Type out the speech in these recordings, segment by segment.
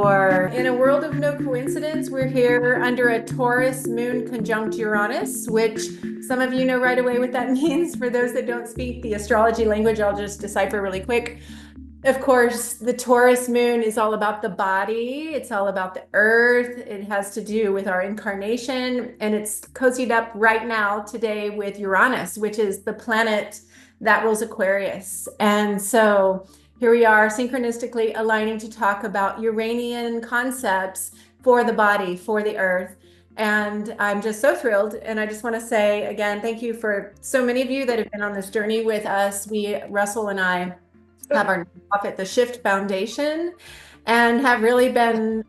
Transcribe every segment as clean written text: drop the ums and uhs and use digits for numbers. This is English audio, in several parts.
for In a World of No Coincidence. We're here under a Taurus moon conjunct Uranus, which some of you know right away what that means. For those that don't speak the astrology language, I'll just decipher really quick. Of course, the Taurus moon is all about the body. It's all about the earth. It has to do with our incarnation, and it's cozied up right now today with Uranus, which is the planet that rules Aquarius. And so here we are synchronistically aligning to talk about Uranian concepts for the body, for the earth. And I'm just so thrilled. And I just want to say again, thank you for so many of you that have been on this journey with us. Russell and I have our nonprofit, the Shift Foundation, and have really been,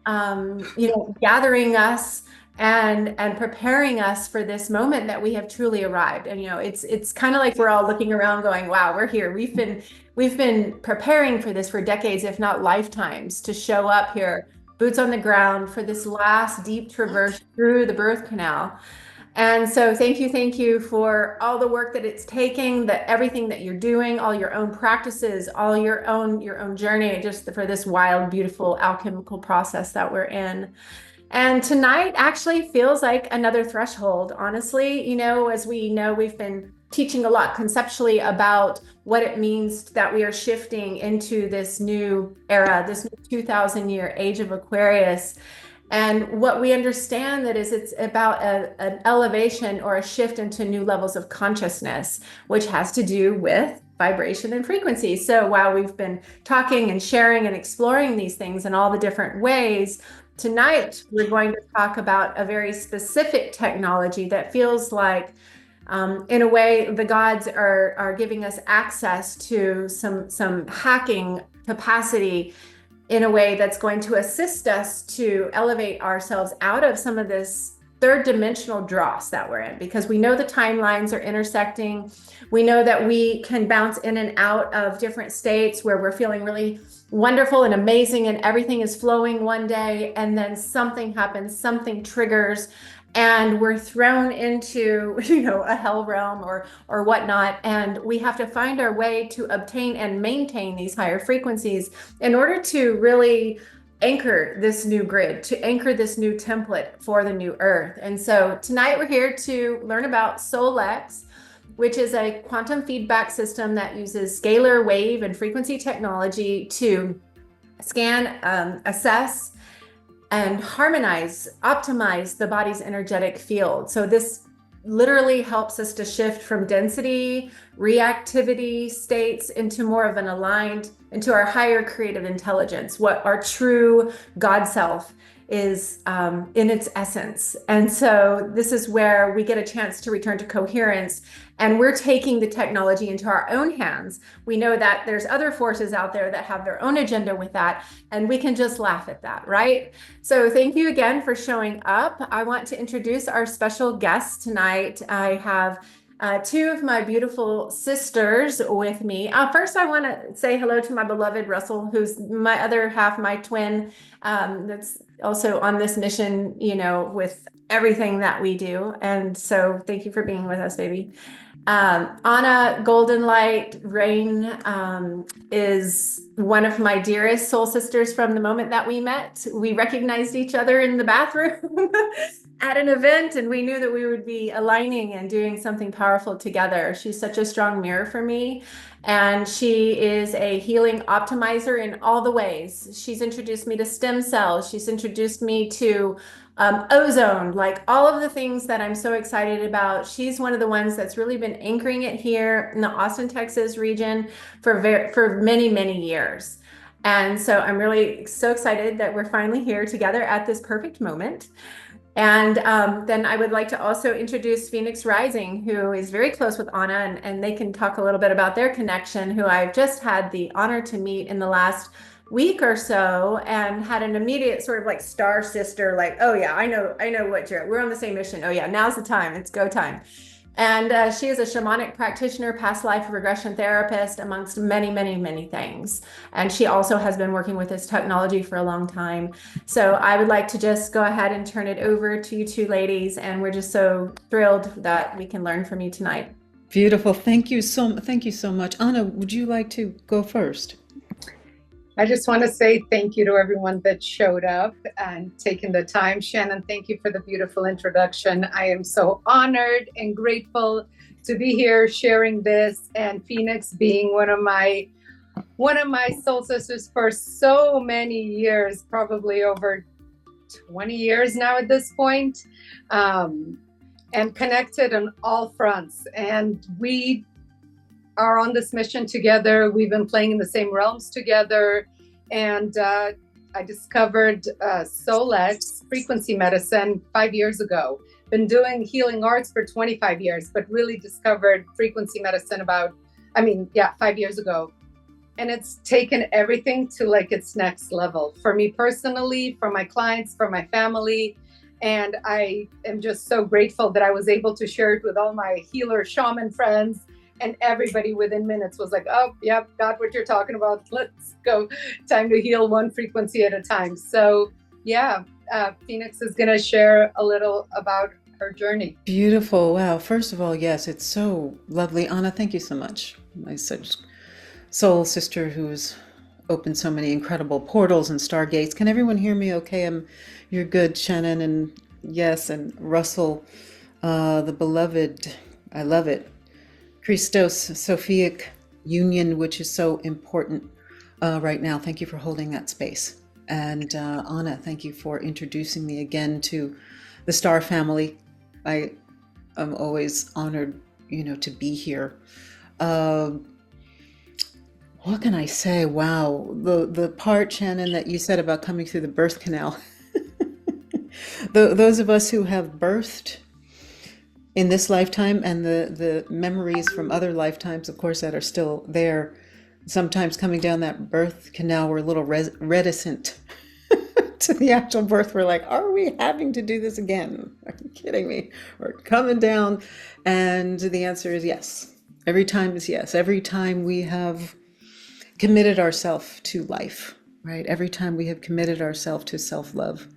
gathering us and preparing us for this moment that we have truly arrived. And it's kind of like we're all looking around, going, "Wow, we're here." We've been preparing for this for decades, if not lifetimes, to show up here, boots on the ground, for this last deep traverse through the birth canal. And so thank you for all the work that it's taking, everything that you're doing, all your own practices, all your own journey, just for this wild, beautiful alchemical process that we're in. And tonight actually feels like another threshold, honestly. As we know, we've been teaching a lot conceptually about what it means that we are shifting into this new era, this new 2000-year age of Aquarius. And what we understand that is it's about an elevation or a shift into new levels of consciousness, which has to do with vibration and frequency. So while we've been talking and sharing and exploring these things in all the different ways, tonight we're going to talk about a very specific technology that feels like, in a way, the gods are giving us access to some hacking capacity in a way that's going to assist us to elevate ourselves out of some of this third dimensional dross that we're in, because we know the timelines are intersecting. We know that we can bounce in and out of different states where we're feeling really wonderful and amazing and everything is flowing one day, and then something happens, something triggers, and we're thrown into, a hell realm or whatnot. And we have to find our way to obtain and maintain these higher frequencies in order to really anchor this new grid, to anchor this new template for the new earth. And so tonight we're here to learn about Solex, which is a quantum feedback system that uses scalar wave and frequency technology to scan, assess, and harmonize, optimize the body's energetic field. So this literally helps us to shift from density, reactivity states into more of an aligned, into our higher creative intelligence, what our true God self is in its essence. And so this is where we get a chance to return to coherence, and we're taking the technology into our own hands. We know that there's other forces out there that have their own agenda with that, and we can just laugh at that, right? So thank you again for showing up. I want to introduce our special guests tonight. I have two of my beautiful sisters with me. First, I want to say hello to my beloved Russell, who's my other half, my twin, that's also on this mission, with everything that we do. And so thank you for being with us, baby. Anna Golden Light Rain is one of my dearest soul sisters from the moment that we met. We recognized each other in the bathroom at an event, and we knew that we would be aligning and doing something powerful together. She's such a strong mirror for me, and she is a healing optimizer in all the ways. She's introduced me to stem cells. She's introduced me to ozone, like all of the things that I'm so excited about. She's one of the ones that's really been anchoring it here in the Austin, Texas region for many, many years. And so I'm really so excited that we're finally here together at this perfect moment. And then I would like to also introduce Phoenix Rising, who is very close with Anna, and they can talk a little bit about their connection, who I've just had the honor to meet in the last week or so, and had an immediate sort of like star sister, like, oh yeah, I know what we're on the same mission. Oh yeah, now's the time, it's go time. And she is a shamanic practitioner, past life regression therapist, amongst many, many, many things. And she also has been working with this technology for a long time. So I would like to just go ahead and turn it over to you two ladies. And we're just so thrilled that we can learn from you tonight. Beautiful. Thank you so much. Anna, would you like to go first? I just want to say thank you to everyone that showed up and taken the time. Shannon, thank you for the beautiful introduction. I am so honored and grateful to be here sharing this, and Phoenix being one of my soul sisters for so many years, probably over 20 years now at this point, um, and connected on all fronts. And we are on this mission together. We've been playing in the same realms together. And I discovered Solex frequency medicine 5 years ago. Been doing healing arts for 25 years, but really discovered frequency medicine 5 years ago. And it's taken everything to like its next level for me personally, for my clients, for my family. And I am just so grateful that I was able to share it with all my healer shaman friends, and everybody within minutes was like, oh, yep, got what you're talking about. Let's go. Time to heal one frequency at a time. So yeah, Phoenix is going to share a little about her journey. Beautiful. Wow. First of all, yes, it's so lovely. Anna, thank you so much. My such soul sister who's opened so many incredible portals and stargates. Can everyone hear me okay? You're good, Shannon, and yes, and Russell, the beloved. I love it. Christos, Sophic union, which is so important right now. Thank you for holding that space. And Anna, thank you for introducing me again to the Star family. I am always honored, to be here. What can I say? Wow, the part, Shannon, that you said about coming through the birth canal. Those of us who have birthed in this lifetime, and the memories from other lifetimes, of course, that are still there, sometimes coming down that birth canal, we're a little reticent to the actual birth. We're like, are we having to do this again? Are you kidding me? We're coming down. And the answer is yes. Every time is yes. Every time we have committed ourselves to life, right? Every time we have committed ourselves to self-love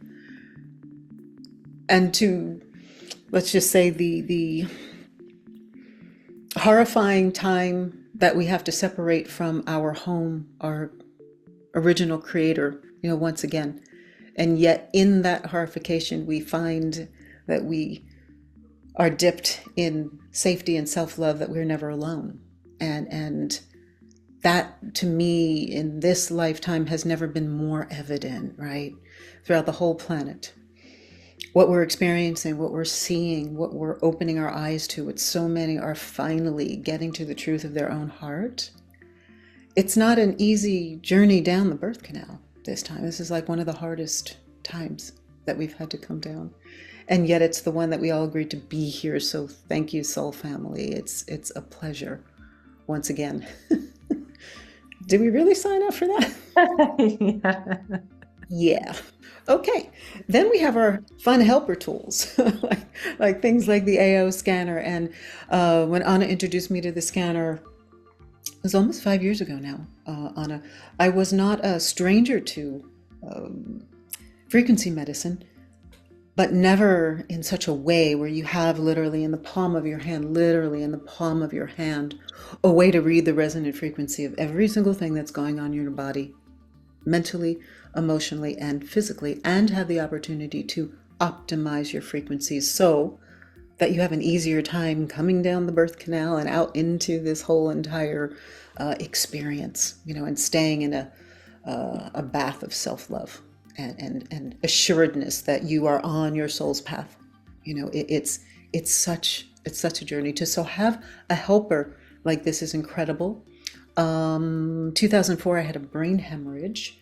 and to, let's just say, the horrifying time that we have to separate from our home, our original creator, once again. And yet in that horrification, we find that we are dipped in safety and self-love, that we're never alone. And that, to me, in this lifetime has never been more evident, right? Throughout the whole planet. What we're experiencing, what we're seeing, what we're opening our eyes to, what so many are finally getting to the truth of their own heart. It's not an easy journey down the birth canal this time. This is like one of the hardest times that we've had to come down. And yet it's the one that we all agreed to be here. So thank you, soul family. It's a pleasure once again. Did we really sign up for that? Yeah. Yeah. Okay. Then we have our fun helper tools, like things like the AO scanner. And when Anna introduced me to the scanner, it was almost 5 years ago now, Anna. I was not a stranger to frequency medicine, but never in such a way where you have literally in the palm of your hand, a way to read the resonant frequency of every single thing that's going on in your body, mentally, emotionally, and physically, and have the opportunity to optimize your frequencies so that you have an easier time coming down the birth canal and out into this whole entire experience, and staying in a bath of self-love and assuredness that you are on your soul's path. It's such a journey to so have a helper like this is incredible. 2004, I had a brain hemorrhage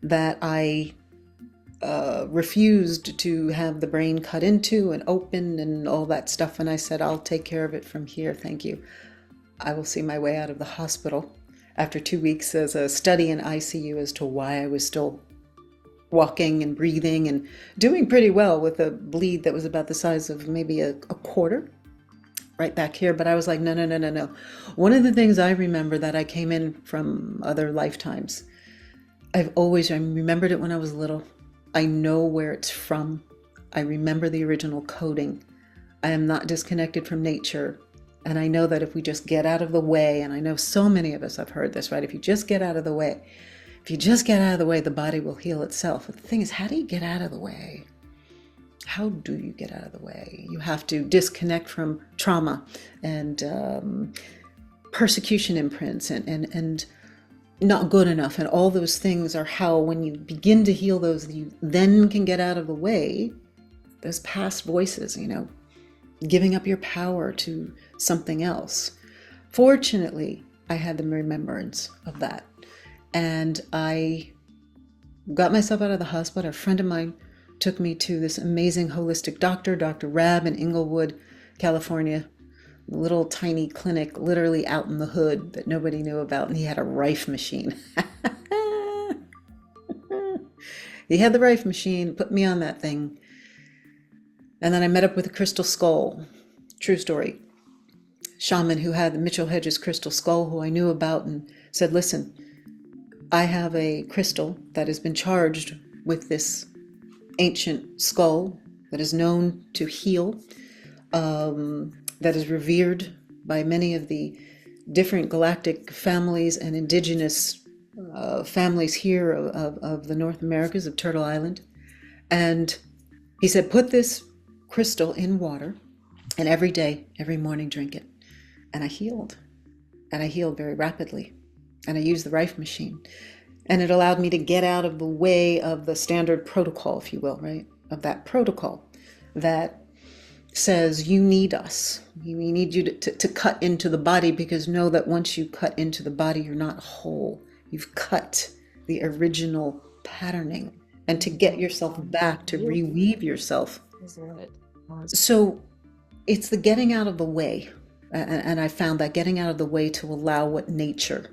that I refused to have the brain cut into and opened and all that stuff. And I said, I'll take care of it from here. Thank you. I will see my way out of the hospital. After 2 weeks as a study in ICU as to why I was still walking and breathing and doing pretty well with a bleed that was about the size of maybe a quarter right back here. But I was like, no, no, no, no, no. One of the things I remember that I came in from other lifetimes, I remembered it when I was little. I know where it's from. I remember the original coding. I am not disconnected from nature. And I know that if we just get out of the way, and I know so many of us have heard this, right? If you just get out of the way, If you just get out of the way, the body will heal itself. But the thing is, how do you get out of the way? How do you get out of the way? You have to disconnect from trauma and persecution imprints and not good enough. And all those things are how, when you begin to heal those, you then can get out of the way. Those past voices, giving up your power to something else. Fortunately, I had the remembrance of that. And I got myself out of the hospital. A friend of mine took me to this amazing holistic doctor, Dr. Rab in Inglewood, California. A little tiny clinic literally out in the hood that nobody knew about. And he had a Rife machine. He had the Rife machine, put me on that thing. And then I met up with a crystal skull. True story. Shaman who had the Mitchell Hedges crystal skull, who I knew about, and said, listen, I have a crystal that has been charged with this ancient skull that is known to heal, that is revered by many of the different galactic families and indigenous families here of the North Americas, of Turtle Island. And he said, put this crystal in water, and every day, every morning, drink it. And I healed. And I healed very rapidly. And I used the Rife machine. And it allowed me to get out of the way of the standard protocol, if you will, right? Of that protocol that says you need us. We need you to cut into the body, because know that once you cut into the body, you're not whole. You've cut the original patterning. And to get yourself back, to reweave yourself. So it's the getting out of the way. And I found that getting out of the way to allow what nature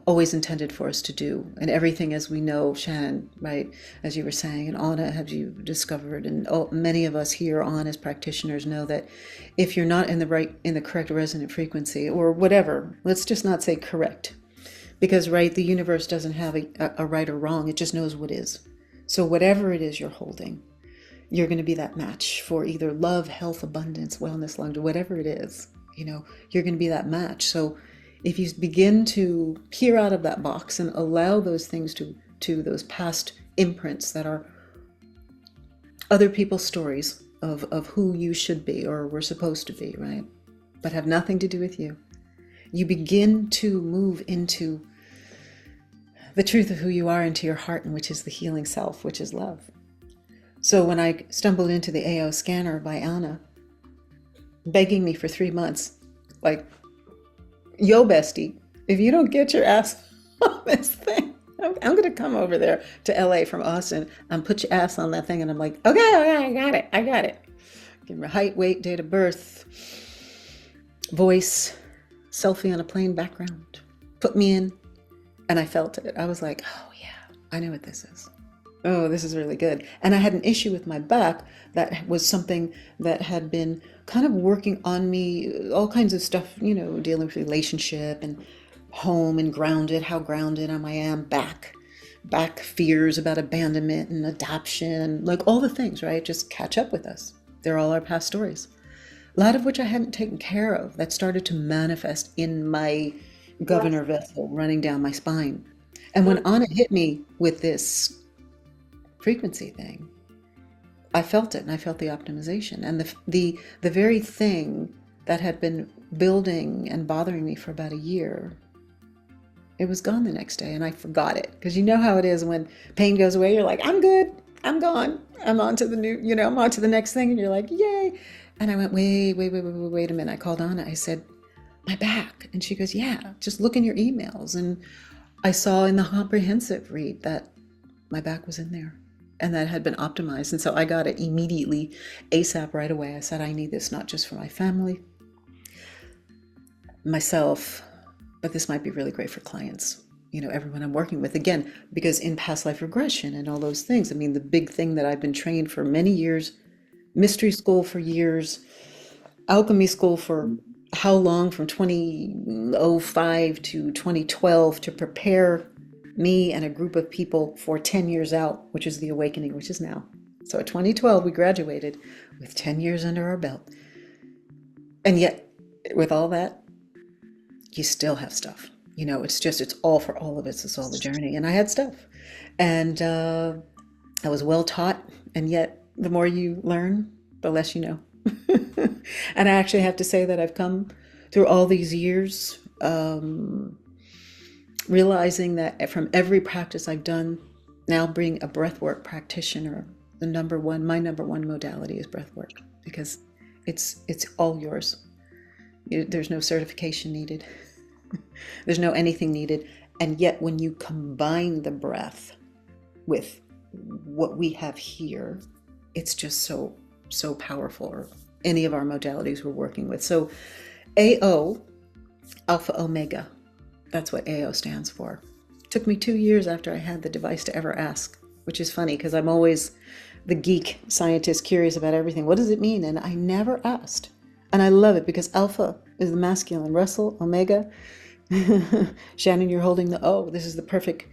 always intended for us to do. And everything, as we know, Shannon, right, as you were saying, and Anna, have you discovered, and many of us here on as practitioners know that if you're not in the correct resonant frequency, or whatever, let's just not say correct, because right, the universe doesn't have a right or wrong, it just knows what is. So whatever it is you're holding, you're going to be that match for either love, health, abundance, wellness, longevity, whatever it is, you're going to be that match. So if you begin to peer out of that box and allow those things to those past imprints that are other people's stories of who you should be or were supposed to be, right? But have nothing to do with you. You begin to move into the truth of who you are, into your heart, and which is the healing self, which is love. So when I stumbled into the AO scanner by Anna, begging me for 3 months, like, yo, bestie, if you don't get your ass on this thing, I'm going to come over there to LA from Austin and put your ass on that thing. And I'm like, okay, I got it. Give me height, weight, date of birth, voice, selfie on a plain background. Put me in. And I felt it. I was like, oh yeah, I know what this is. Oh, this is really good. And I had an issue with my back that was something that had been kind of working on me, all kinds of stuff, dealing with relationship and home and grounded, how grounded I am, back fears about abandonment and adoption, like all the things, right? Just catch up with us. They're all our past stories. A lot of which I hadn't taken care of, that started to manifest in my governor vessel running down my spine. And when Anna hit me with this frequency thing, I felt it, and I felt the optimization, and the very thing that had been building and bothering me for about a year, it was gone the next day, and I forgot it. Because you know how it is when pain goes away, you're like, I'm good, I'm gone, I'm on to the new, I'm on to the next thing, and you're like, yay. And I went, wait a minute. I called Anna, I said, my back. And she goes, yeah, just look in your emails. And I saw in the comprehensive read that my back was in there. And that had been optimized. And so I got it immediately, ASAP, right away. I said, I need this not just for my family, myself, but this might be really great for clients, everyone I'm working with. Again, because in past life regression and all those things, the big thing that I've been trained for many years, mystery school for years, alchemy school for how long, from 2005 to 2012, to prepare me and a group of people for 10 years out, which is the awakening, which is now. So at 2012, we graduated with 10 years under our belt. And yet, with all that, you still have stuff. it's all for all of us. It's all the journey. And I had stuff. And I was well taught. And yet, the more you learn, the less you know. And I actually have to say that I've come through all these years realizing that from every practice I've done, now being a breathwork practitioner, my number one modality is breathwork, because it's all yours. There's no certification needed. There's no anything needed. And yet when you combine the breath with what we have here, it's just so powerful, or any of our modalities we're working with. So AO, Alpha Omega, that's what AO stands for. It took me 2 years after I had the device to ever ask, which is funny because I'm always the geek scientist curious about everything. What does it mean? And I never asked. And I love it because Alpha is the masculine, Russell, Omega. Shannon, you're holding the O. This is the perfect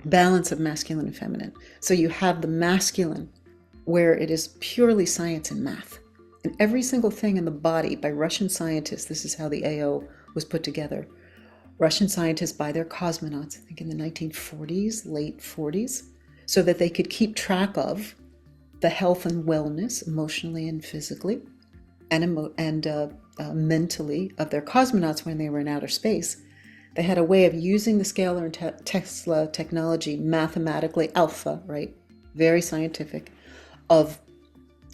balance of masculine and feminine. So you have the masculine, where it is purely science and math. And every single thing in the body, by Russian scientists, this is how the AO was put together. Russian scientists, by their cosmonauts, I think in the 1940s, late 40s, so that they could keep track of the health and wellness, emotionally and physically, and mentally, of their cosmonauts when they were in outer space. They had a way of using the scalar and Tesla technology mathematically, alpha, right? Very scientific, of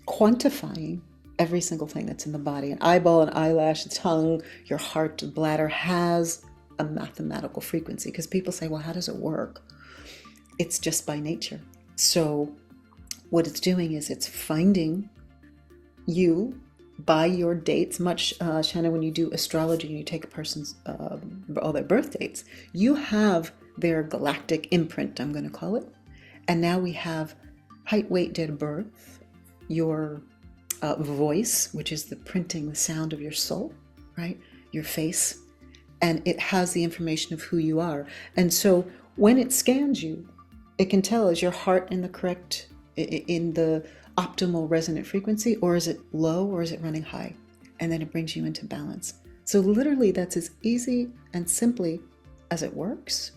quantifying every single thing that's in the body. An eyeball, an eyelash, a tongue, your heart, the bladder has a mathematical frequency. Because people say, well, how does it work? It's just by nature. So what it's doing is it's finding you by your dates. Much, Shannon, when you do astrology and you take a person's, all their birth dates, you have their galactic imprint, I'm going to call it. And now we have height, weight, date of birth, your voice, which is the printing, the sound of your soul, right? Your face. And it has the information of who you are. And so when it scans you, it can tell, is your heart in the correct, in the optimal resonant frequency, or is it low, or is it running high? And then it brings you into balance. So literally that's as easy and simply as it works.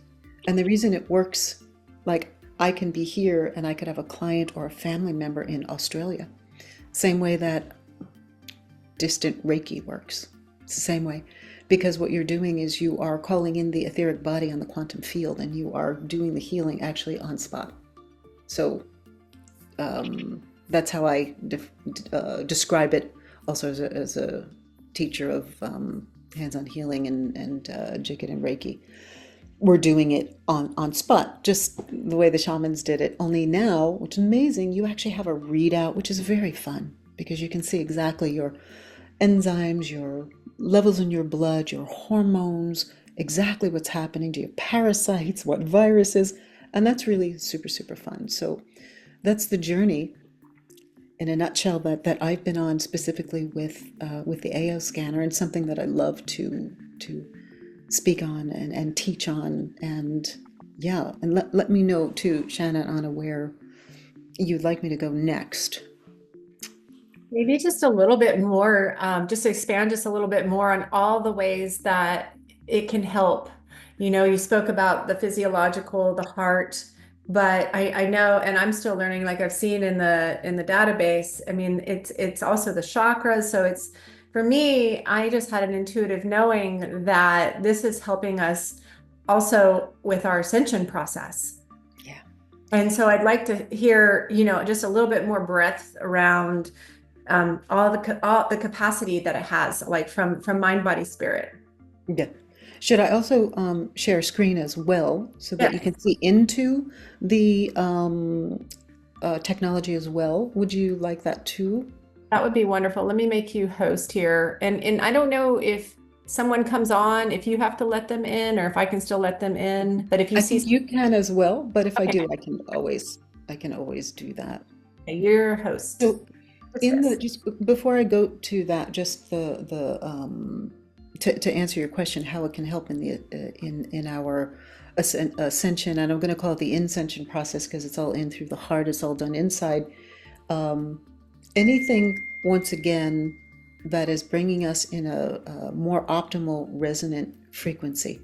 And the reason it works, like I can be here and I could have a client or a family member in Australia. Same way that distant Reiki works. It's the same way. Because what you're doing is you are calling in the etheric body on the quantum field, and you are doing the healing actually on spot. So that's how I describe it, also as a teacher of hands-on healing and Jikid and Reiki. We're doing it on spot, just the way the shamans did it. Only now, which is amazing, you actually have a readout, which is very fun, because you can see exactly your enzymes, your levels in your blood, your hormones, exactly what's happening to your parasites, what viruses, and that's really super, super fun. So that's the journey in a nutshell that I've been on, specifically with the AO scanner, and something that I love to speak on and teach on. And yeah, and let me know too, Shannon, Anna, where you'd like me to go next. Maybe just a little bit more, just to expand just a little bit more on all the ways that it can help. You spoke about the physiological, the heart, but I know, and I'm still learning, like I've seen in the database, I mean, it's also the chakras. So it's, for me, I just had an intuitive knowing that this is helping us also with our ascension process. Yeah. And so I'd like to hear, just a little bit more breadth around all the capacity that it has, like from mind, body, spirit. Yeah. Should I also share a screen as well, so that you can see into the technology as well? Would you like that too? That would be wonderful. Let me make you host here. And I don't know if someone comes on, if you have to let them in, or if I can still let them in. But if you see, you can as well. But if I do, I can always do that. You're a host. So just before I go to that, just to answer your question, how it can help in our ascension, and I'm going to call it the ascension process, because it's all in through the heart. It's all done inside. Anything, once again, that is bringing us in a more optimal resonant frequency,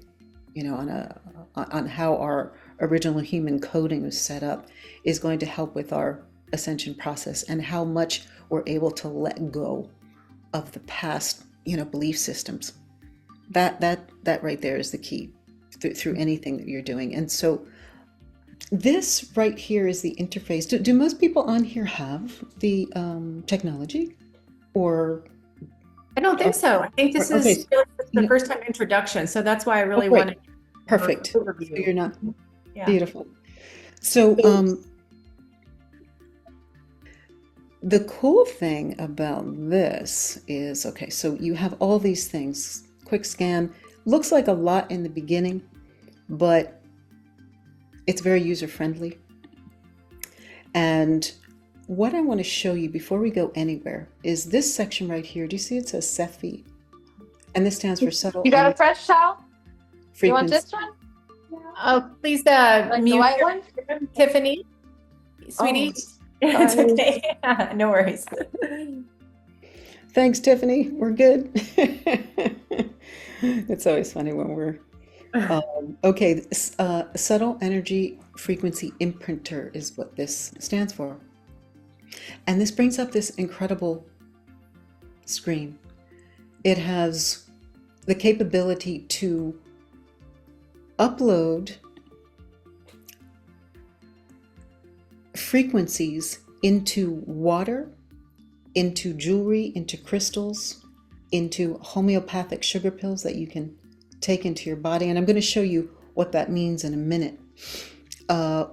on how our original human coding was set up, is going to help with our ascension process and how much we're able to let go of the past, belief systems. That right there is the key through anything that you're doing. And so this right here is the interface. Do most people on here have the technology, or? I don't think so. I think this is the first time introduction. So that's why I really wanted. Perfect. So you're not. Yeah. Beautiful. So the cool thing about this is, okay, so you have all these things. Quick scan looks like a lot in the beginning, but it's very user-friendly. And what I want to show you before we go anywhere is this section right here. Do you see it says Cephi? And this stands for subtle. You got a fresh towel? Frequency. You want this one? Oh, please Like mute the white one? Tiffany, sweetie. It's okay. No worries. Thanks, Tiffany. We're good. It's always funny when we're okay. Subtle energy frequency imprinter is what this stands for. And this brings up this incredible screen. It has the capability to upload frequencies into water, into jewelry, into crystals, into homeopathic sugar pills that you can take into your body. And I'm going to show you what that means in a minute.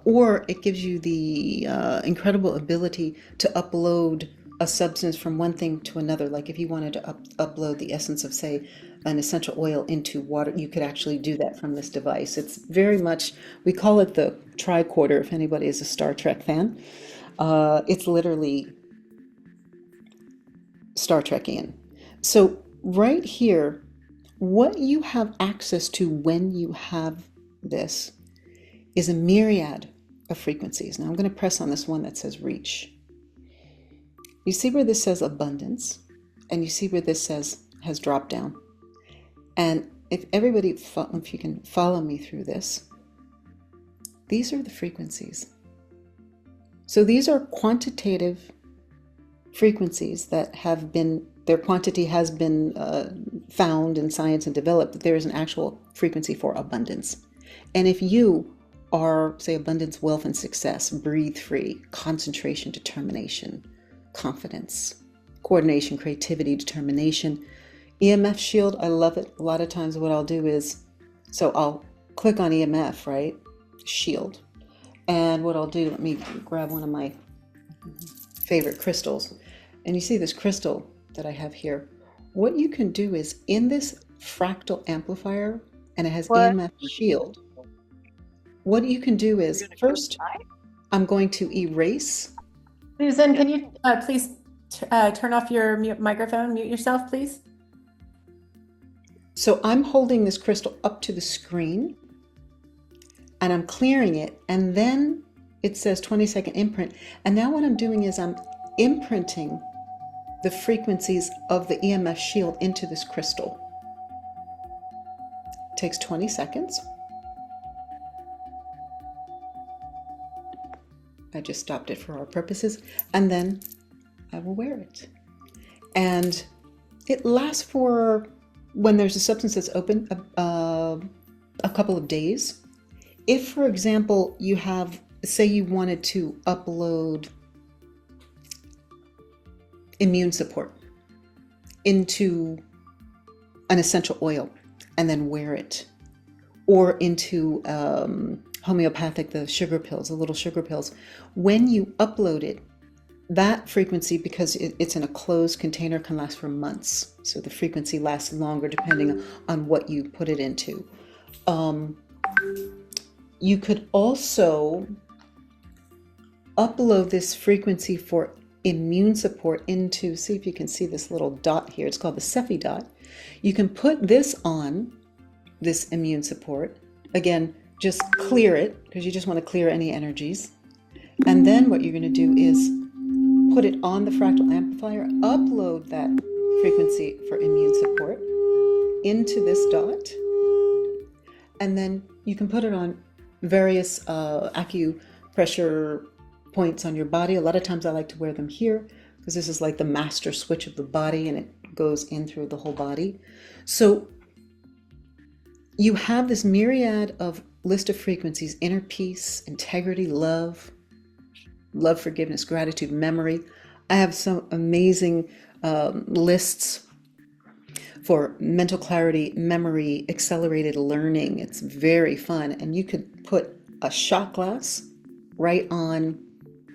Or it gives you the incredible ability to upload a substance from one thing to another. Like if you wanted to upload the essence of, say, an essential oil into water, you could actually do that from this device. It's very much, we call it the tricorder, if anybody is a Star Trek fan. It's literally Star Trekian. So right here, what you have access to when you have this is a myriad of frequencies. Now I'm going to press on this one that says reach. You see where this says abundance, and you see where this says has dropped down. And if you can follow me through this, these are the frequencies. So these are quantitative frequencies that have been, their quantity has been found in science and developed, that there is an actual frequency for abundance. And if you are, say, abundance, wealth, and success, breathe free, concentration, determination, confidence, coordination, creativity, determination, EMF shield, I love it. A lot of times what I'll do is, so I'll click on EMF, right? Shield. And what I'll do, let me grab one of my favorite crystals. And you see this crystal that I have here. What you can do is in this fractal amplifier, and it has EMF shield, what you can do is first, I'm going to erase. Susan, can you please turn off your microphone, mute yourself, please? So I'm holding this crystal up to the screen and I'm clearing it, and then it says 20-second imprint. And now what I'm doing is I'm imprinting the frequencies of the EMF shield into this crystal. It takes 20 seconds. I just stopped it for our purposes, and then I will wear it. And it lasts for, when there's a substance that's open, a couple of days. If, for example, you have, say you wanted to upload immune support into an essential oil and then wear it, or into homeopathic, the sugar pills, the little sugar pills, when you upload it, that frequency, because it's in a closed container, can last for months. So the frequency lasts longer depending on what you put it into. You could also upload this frequency for immune support into, see if you can see this little dot here, it's called the Cephi dot. You can put this on this immune support. Again, just clear it, because you just want to clear any energies. And then what you're going to do is put it on the fractal amplifier, upload that frequency for immune support into this dot. And then you can put it on various acupressure points on your body. A lot of times I like to wear them here because this is like the master switch of the body and it goes in through the whole body. So you have this myriad of list of frequencies: inner peace, integrity, love, forgiveness, gratitude, memory. I have some amazing lists for mental clarity, memory, accelerated learning. It's very fun. And you could put a shot glass right on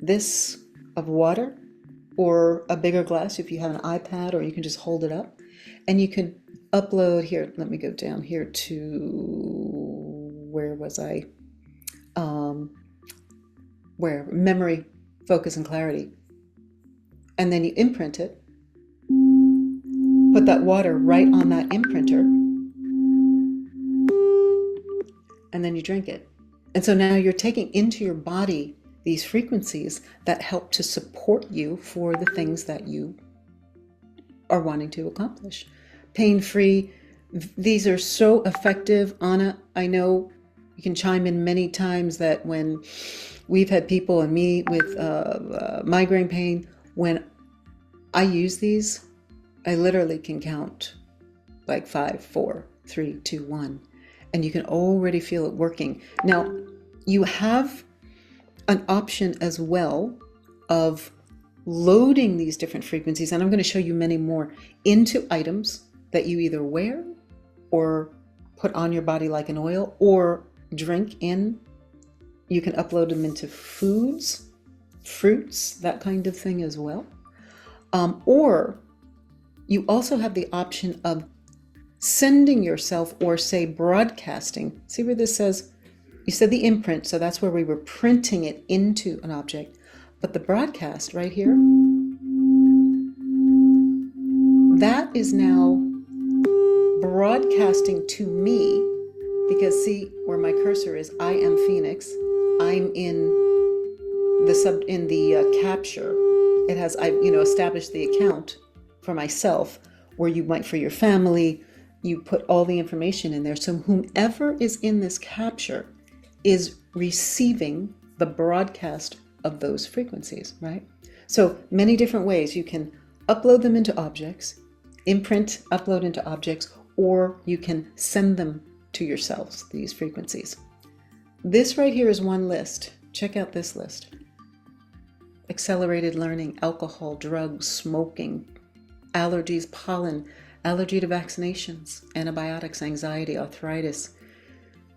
this of water, or a bigger glass if you have an iPad, or you can just hold it up. And you can upload here. Let me go down here to, where was I? Where? Memory, focus, and clarity. And then you imprint it. Put that water right on that imprinter, and then you drink it. And so now you're taking into your body these frequencies that help to support you for the things that you are wanting to accomplish. Pain-free. These are so effective. Anna, I know you can chime in many times that when we've had people and me with migraine pain, when I use these, I literally can count like 5, 4, 3, 2, 1, and you can already feel it working. Now, you have an option as well of loading these different frequencies, and I'm going to show you many more, into items that you either wear or put on your body like an oil or drink in. You can upload them into foods, fruits, that kind of thing as well. Or you also have the option of sending yourself, or say broadcasting. See where this says, you said the imprint, so that's where we were printing it into an object. But the broadcast right here, that is now broadcasting to me, because see where my cursor is, I am Phoenix. I'm in the capture. It has, I've established the account for myself, where you might for your family, you put all the information in there. So whomever is in this capture is receiving the broadcast of those frequencies, right? So many different ways. You can upload them into objects, imprint, upload into objects, or you can send them to yourselves, these frequencies. This right here is one list. Check out this list. Accelerated learning, alcohol, drugs, smoking, allergies, pollen, allergy to vaccinations, antibiotics, anxiety, arthritis,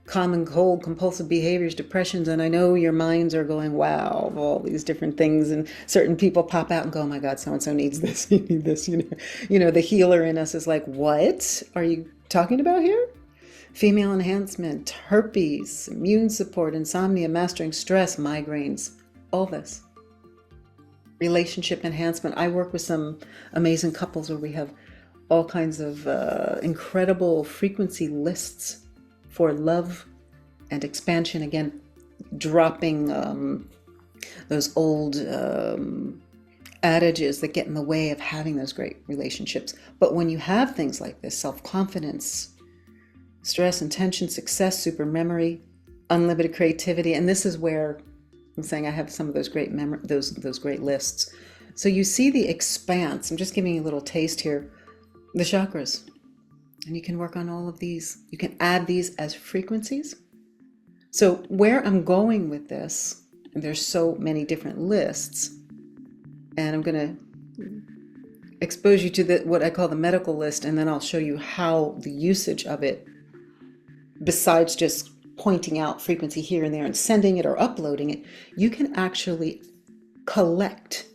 common cold, compulsive behaviors, depressions. And I know your minds are going, wow, of all these different things. And certain people pop out and go, oh my God, so-and-so needs this, you need this. The healer in us is like, what are you talking about here? Female enhancement, herpes, immune support, insomnia, mastering stress, migraines, all this. Relationship enhancement. I work with some amazing couples where we have all kinds of incredible frequency lists for love and expansion. Again, dropping those old adages that get in the way of having those great relationships. But when you have things like this, self-confidence, stress and tension, success, super memory, unlimited creativity, and this is where I'm saying I have some of those great those great lists. So you see the expanse. I'm just giving you a little taste here. The chakras. And you can work on all of these. You can add these as frequencies. So where I'm going with this, and there's so many different lists, and I'm going to expose you to what I call the medical list, and then I'll show you how the usage of it, besides just pointing out frequency here and there and sending it or uploading it, you can actually collect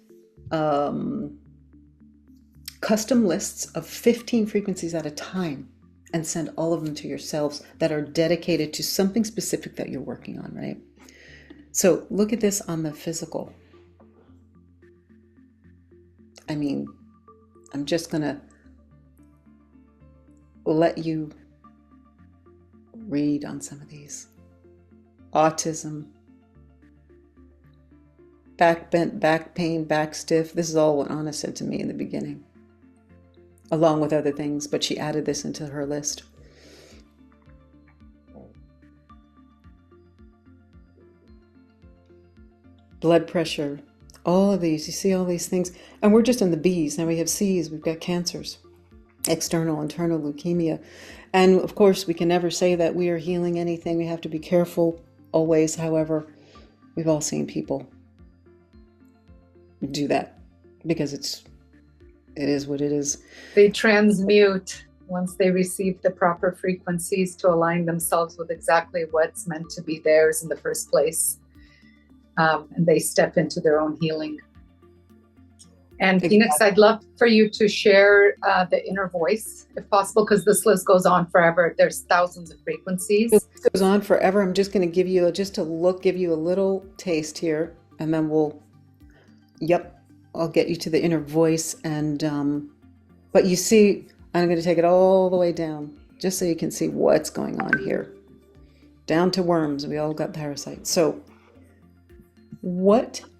custom lists of 15 frequencies at a time and send all of them to yourselves that are dedicated to something specific that you're working on, right? So look at this on the physical. I mean, I'm just gonna let you read on some of these. Autism, back bent, back pain, back stiff. This is all what Anna said to me in the beginning. along with other things, but she added this into her list. Blood pressure, all of these, you see all these things. And we're just in the B's. Now we have C's, we've got cancers, external, internal leukemia. And of course, we can never say that we are healing anything. We have to be careful always. However, we've all seen people do that because it is what it is. They transmute once they receive the proper frequencies to align themselves with exactly what's meant to be theirs in the first place. And they step into their own healing. And Exactly. Phoenix, I'd love for you to share the inner voice, if possible, because this list goes on forever. There's thousands of frequencies. It goes on forever. I'm just going to give you give you a little taste here, and then I'll get you to the inner voice. And but you see, I'm going to take it all the way down, just so you can see what's going on here. Down to worms. We all got parasites. So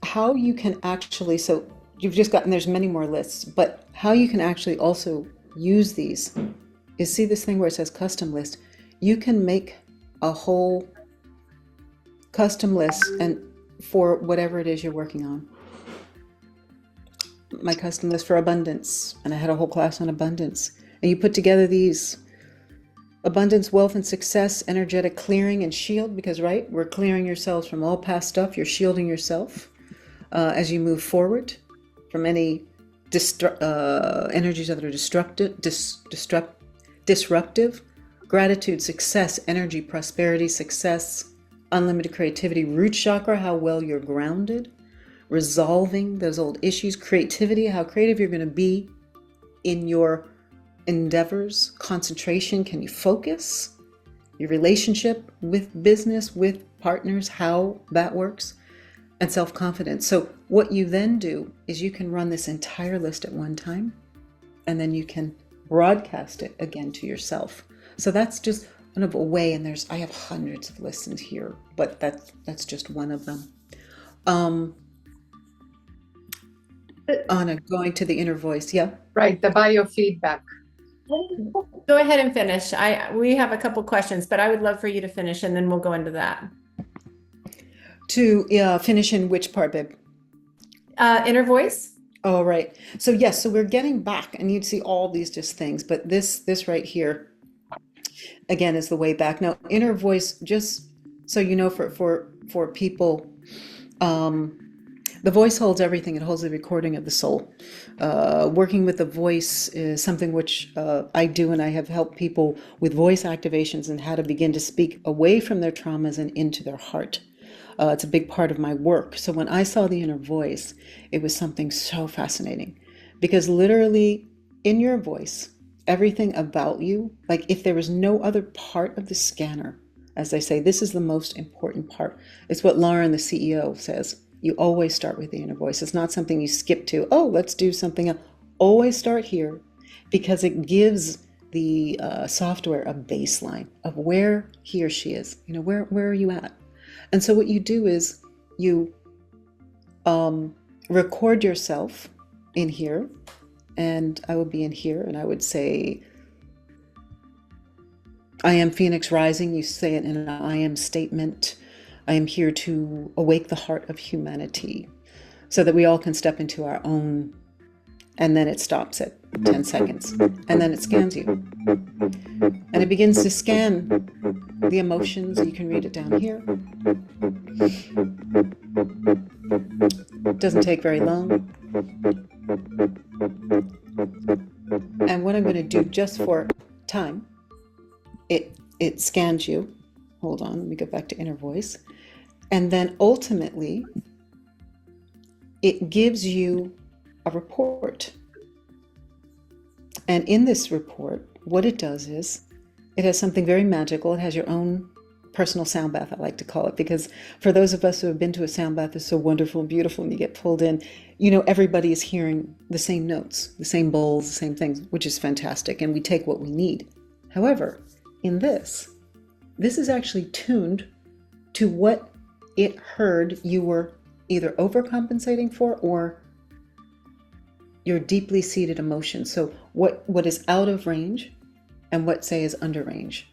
how you can actually, so you've just gotten, there's many more lists, but how you can actually also use these is, see this thing where it says custom list? You can make a whole custom list and for whatever it is you're working on. My custom list for abundance, and I had a whole class on abundance, and you put together these abundance, wealth, and success, energetic clearing and shield, because right, we're clearing yourselves from all past stuff. You're shielding yourself as you move forward from any energies that are disruptive. Gratitude, success, energy, prosperity, success, unlimited creativity, root chakra, how well you're grounded, resolving those old issues, creativity, how creative you're going to be in your endeavors, concentration, can you focus, your relationship with business, with partners, how that works, and self-confidence. So what you then do is you can run this entire list at one time, and then you can broadcast it again to yourself. So that's just one of a way, and I have hundreds of lists in here, but that's just one of them. Anna, going to the inner voice, yeah? Right, the biofeedback. Go ahead and finish. We have a couple questions, but I would love for you to finish, and then we'll go into that. To finish in which part, babe? Inner voice. Oh, right. So yes, so we're getting back, and you'd see all these just things, but this right here, again, is the way back. Now, inner voice, just so you know, for people, the voice holds everything. It holds the recording of the soul. Working with the voice is something which I do, and I have helped people with voice activations and how to begin to speak away from their traumas and into their heart. It's a big part of my work. So when I saw the inner voice, it was something so fascinating, because literally in your voice, everything about you, like if there was no other part of the scanner, as I say, this is the most important part. It's what Lauren, the CEO, says. You always start with the inner voice. It's not something you skip to. Oh, let's do something else. Always start here, because it gives the software a baseline of where he or she is. You know, where are you at? And so what you do is you record yourself in here, and I would be in here, and I would say, I am Phoenix Rising. You say it in an I am statement. I am here to awake the heart of humanity, so that we all can step into our own, and then it stops at 10 seconds, and then it scans you. And it begins to scan the emotions. You can read it down here. It doesn't take very long. And what I'm going to do, just for time, it scans you. Hold on, let me go back to inner voice. And then ultimately, it gives you a report. And in this report, what it does is, it has something very magical. It has your own personal sound bath, I like to call it, because for those of us who have been to a sound bath, it's so wonderful and beautiful, and you get pulled in, you know, everybody is hearing the same notes, the same bowls, the same things, which is fantastic, and we take what we need. However, in this is actually tuned to what it heard you were either overcompensating for or your deeply seated emotions. So what is out of range and what, say, is under range.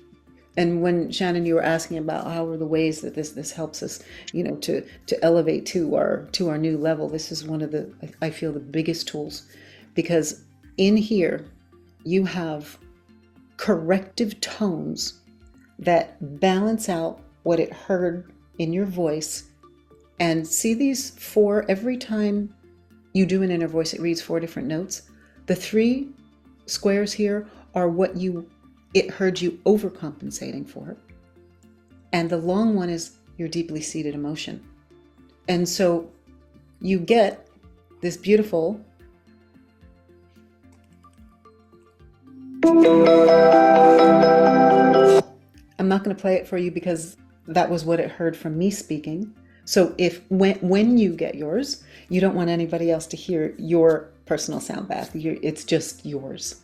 And when Shannon, you were asking about how are the ways that this helps us, to elevate to our new level. This is one of the, I feel, the biggest tools, because in here you have corrective tones that balance out what it heard in your voice. And see these 4, every time you do an inner voice, it reads 4 different notes. The 3 squares here are what it heard you overcompensating for. And the long one is your deeply seated emotion. And so you get this beautiful I'm not going to play it for you because that was what it heard from me speaking. So when you get yours, you don't want anybody else to hear your personal sound bath. It's just yours.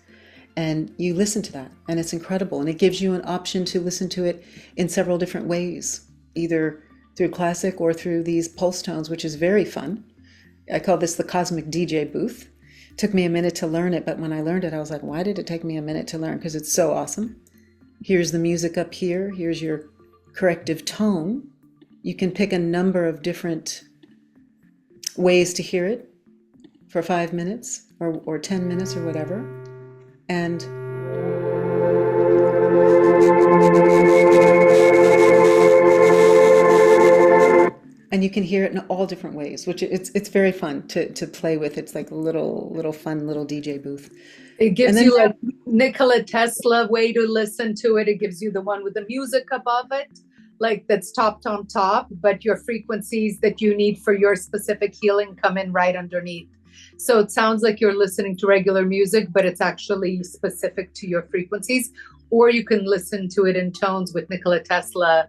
And you listen to that, and it's incredible. And it gives you an option to listen to it in several different ways, either through classic or through these pulse tones, which is very fun. I call this the cosmic DJ booth. It took me a minute to learn it, but when I learned it, I was like, why did it take me a minute to learn? Because it's so awesome. Here's the music up here. Here's your corrective tone. You can pick a number of different ways to hear it for 5 minutes or 10 minutes or whatever. And you can hear it in all different ways, which it's very fun to play with. It's like a little fun little DJ booth. It gives you like Nikola Tesla way to listen to it. It gives you the one with the music above it, like that's top, but your frequencies that you need for your specific healing come in right underneath. So it sounds like you're listening to regular music, but it's actually specific to your frequencies. Or you can listen to it in tones with Nikola Tesla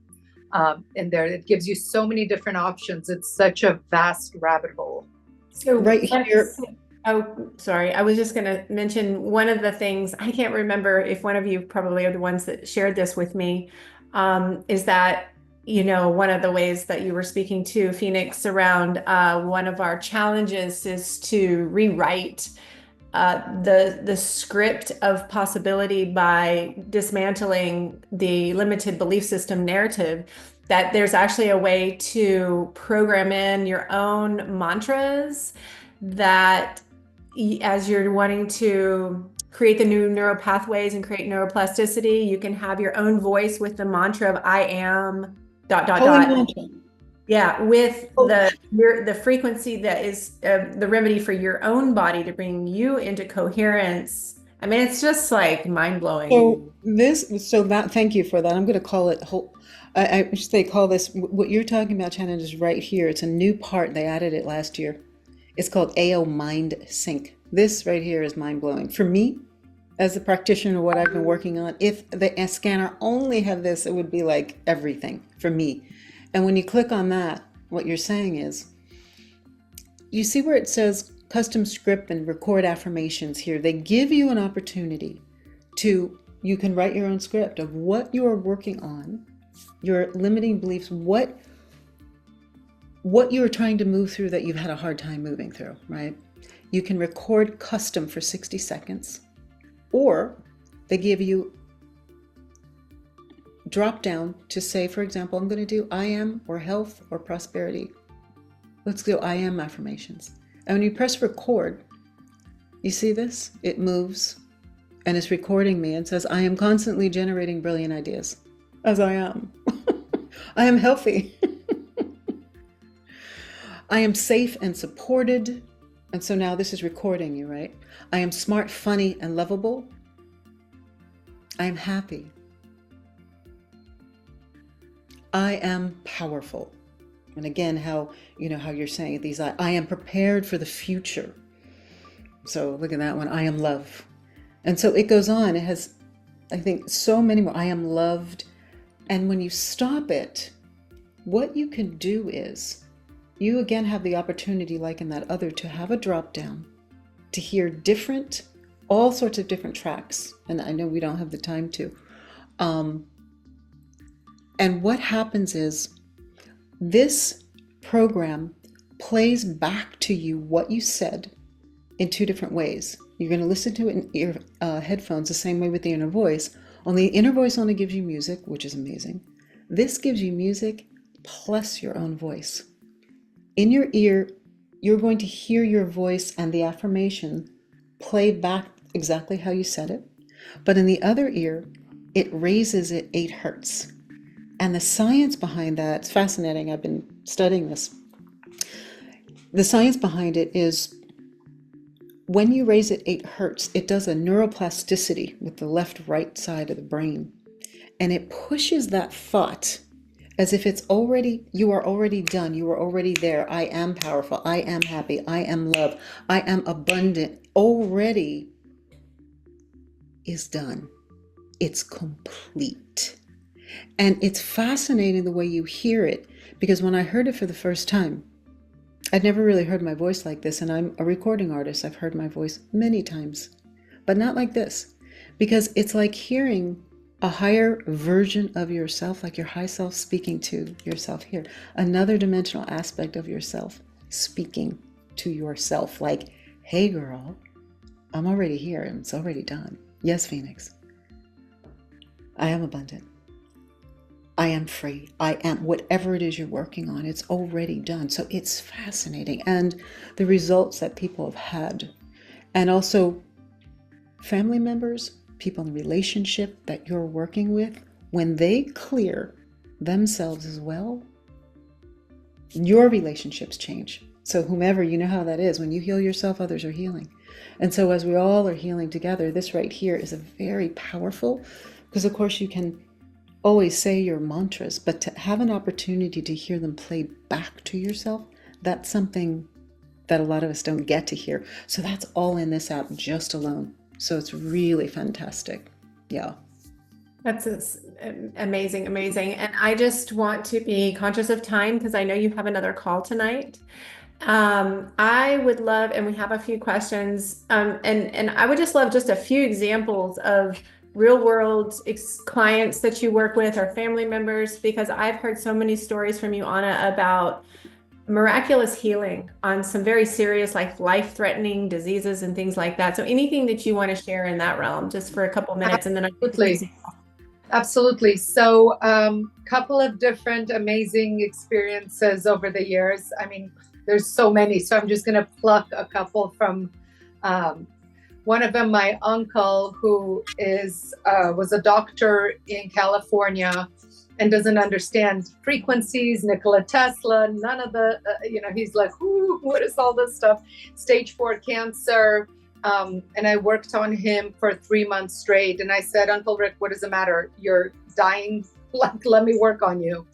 in there. It gives you so many different options. It's such a vast rabbit hole. So right here. Oh, sorry. I was just going to mention one of the things, I can't remember if one of you probably are the ones that shared this with me, is that one of the ways that you were speaking to, Phoenix, around one of our challenges is to rewrite the script of possibility by dismantling the limited belief system narrative, that there's actually a way to program in your own mantras that as you're wanting to create the new neural pathways and create neuroplasticity, you can have your own voice with the mantra of I am ... Yeah, with the frequency that is the remedy for your own body to bring you into coherence. I mean, it's just like mind-blowing. Thank you for that. I'm going to call it I should say call this, what you're talking about, Shannon, is right here. It's a new part. They added it last year. It's called AO Mind Sync. This right here is mind-blowing. For me, as a practitioner, what I've been working on, if the scanner only had this, it would be like everything for me. And when you click on that, what you're saying is, you see where it says custom script and record affirmations here. They give you an opportunity you can write your own script of what you are working on, your limiting beliefs, what you're trying to move through that you've had a hard time moving through, right? You can record custom for 60 seconds, or they give you drop down to say, for example, I'm going to do I am or health or prosperity. Let's do I am affirmations. And when you press record, you see this? It moves and it's recording me and says, I am constantly generating brilliant ideas, as I am. I am healthy. I am safe and supported. And so now this is recording you, right? I am smart, funny, and lovable. I am happy. I am powerful. And again, how you're saying these, I am prepared for the future. So look at that one. I am love. And so it goes on. It has, I think, so many more. I am loved. And when you stop it, what you can do is, you again have the opportunity, like in that other, to have a drop down, to hear all sorts of different tracks. And I know we don't have the time to. And what happens is, this program plays back to you what you said in two different ways. You're going to listen to it in ear headphones the same way with the inner voice. Only the inner voice only gives you music, which is amazing. This gives you music plus your own voice. In your ear, you're going to hear your voice and the affirmation played back exactly how you said it. But in the other ear, it raises it 8 hertz. And the science behind that, it's fascinating. I've been studying this. The science behind it is when you raise it 8 hertz, it does a neuroplasticity with the left-right side of the brain. And it pushes that thought as if you are already done. You are already there. I am powerful. I am happy. I am love. I am abundant. Already is done. It's complete. And it's fascinating the way you hear it, because when I heard it for the first time, I'd never really heard my voice like this, and I'm a recording artist. I've heard my voice many times, but not like this, because it's like hearing a higher version of yourself, like your high self speaking to yourself here, another dimensional aspect of yourself speaking to yourself, like, hey girl, I'm already here and it's already done. Yes, Phoenix, I am abundant. I am free. I am whatever it is you're working on. It's already done. So it's fascinating. And the results that people have had, and also family members, people in relationship that you're working with, when they clear themselves as well, your relationships change. So whomever, you know how that is. When you heal yourself, others are healing. And so as we all are healing together, this right here is a very powerful, because of course you can always say your mantras, but to have an opportunity to hear them played back to yourself, that's something that a lot of us don't get to hear. So that's all in this app just alone. So it's really fantastic. Yeah. That's amazing, amazing. And I just want to be conscious of time because I know you have another call tonight. I would love, and we have a few questions, and I would just love just a few examples of real world clients that you work with or family members, because I've heard so many stories from you, Anna, about miraculous healing on some very serious, like life-threatening diseases and things like that. So anything that you want to share in that realm, just for a couple minutes, and then Absolutely. So couple of different amazing experiences over the years. I mean, there's so many, so I'm just going to pluck a couple from one of them. My uncle, who was a doctor in California and doesn't understand frequencies, Nikola Tesla, none of the, he's like, ooh, what is all this stuff? Stage 4 cancer. And I worked on him for 3 months straight. And I said, Uncle Rick, what does it matter? You're dying. Like, let me work on you.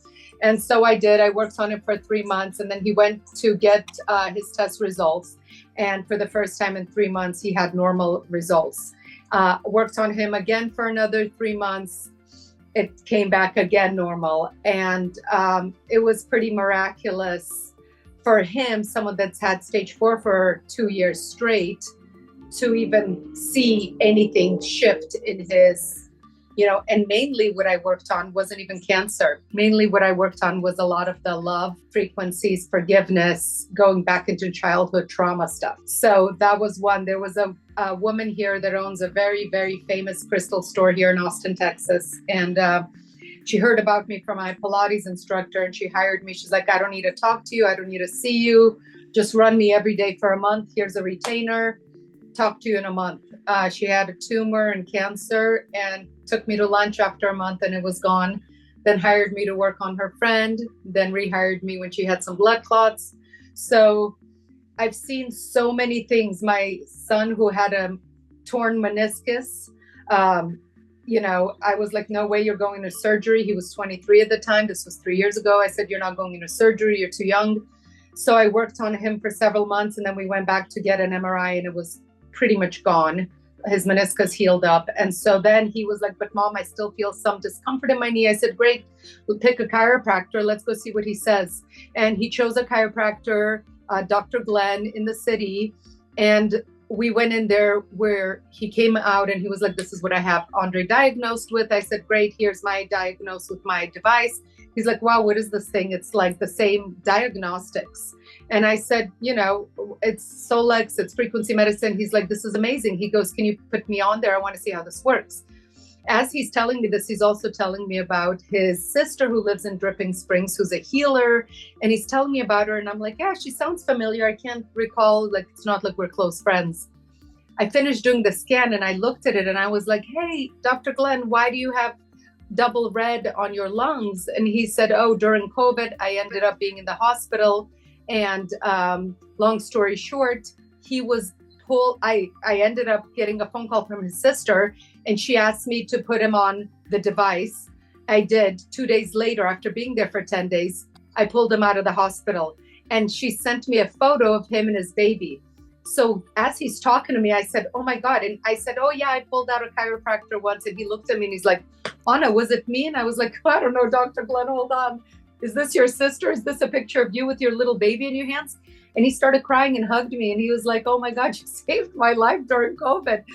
And so I did. I worked on him for 3 months, and then he went to get his test results. And for the first time in 3 months, he had normal results. Worked on him again for another 3 months. It came back again normal. And it was pretty miraculous for him, someone that's had stage 4 for 2 years straight, to even see anything shift in his, and mainly what I worked on wasn't even cancer. Mainly what I worked on was a lot of the love frequencies, forgiveness, going back into childhood trauma stuff. So that was one. There was a woman here that owns a very, very famous crystal store here in Austin, Texas. And she heard about me from my Pilates instructor, and she hired me. She's like, I don't need to talk to you. I don't need to see you. Just run me every day for a month. Here's a retainer. Talk to you in a month. She had a tumor and cancer, and took me to lunch after a month, and it was gone. Then hired me to work on her friend, then rehired me when she had some blood clots. So I've seen so many things. My son, who had a torn meniscus, I was like, no way, you're going to surgery. He was 23 at the time. This was 3 years ago. I said, you're not going into surgery. You're too young. So I worked on him for several months, and then we went back to get an MRI, and it was pretty much gone. His meniscus healed up. And so then he was like, but Mom, I still feel some discomfort in my knee. I said, great, we'll pick a chiropractor. Let's go see what he says. And he chose a chiropractor, Dr. Glenn, in the city. And we went in there, where he came out and he was like, this is what I have Andre diagnosed with. I said, great, here's my diagnosis with my device. He's like, wow, what is this thing? It's like the same diagnostics. And I said, it's Solex, it's frequency medicine. He's like, this is amazing. He goes, can you put me on there? I want to see how this works. As he's telling me this, he's also telling me about his sister who lives in Dripping Springs, who's a healer. And he's telling me about her. And I'm like, yeah, she sounds familiar. I can't recall. Like, it's not like we're close friends. I finished doing the scan and I looked at it and I was like, hey, Dr. Glenn, why do you have double red on your lungs? And he said, oh, during COVID, I ended up being in the hospital. And long story short, he was told, I ended up getting a phone call from his sister and she asked me to put him on the device. I did. 2 days later, after being there for 10 days, I pulled him out of the hospital and she sent me a photo of him and his baby. So as he's talking to me, I said, oh my God. And I said, oh yeah, I pulled out a chiropractor once. And he looked at me and he's like, Anna, was it me? And I was like, I don't know, Dr. Glenn, hold on. Is this your sister? Is this a picture of you with your little baby in your hands? And he started crying and hugged me. And he was like, oh my God, you saved my life during COVID.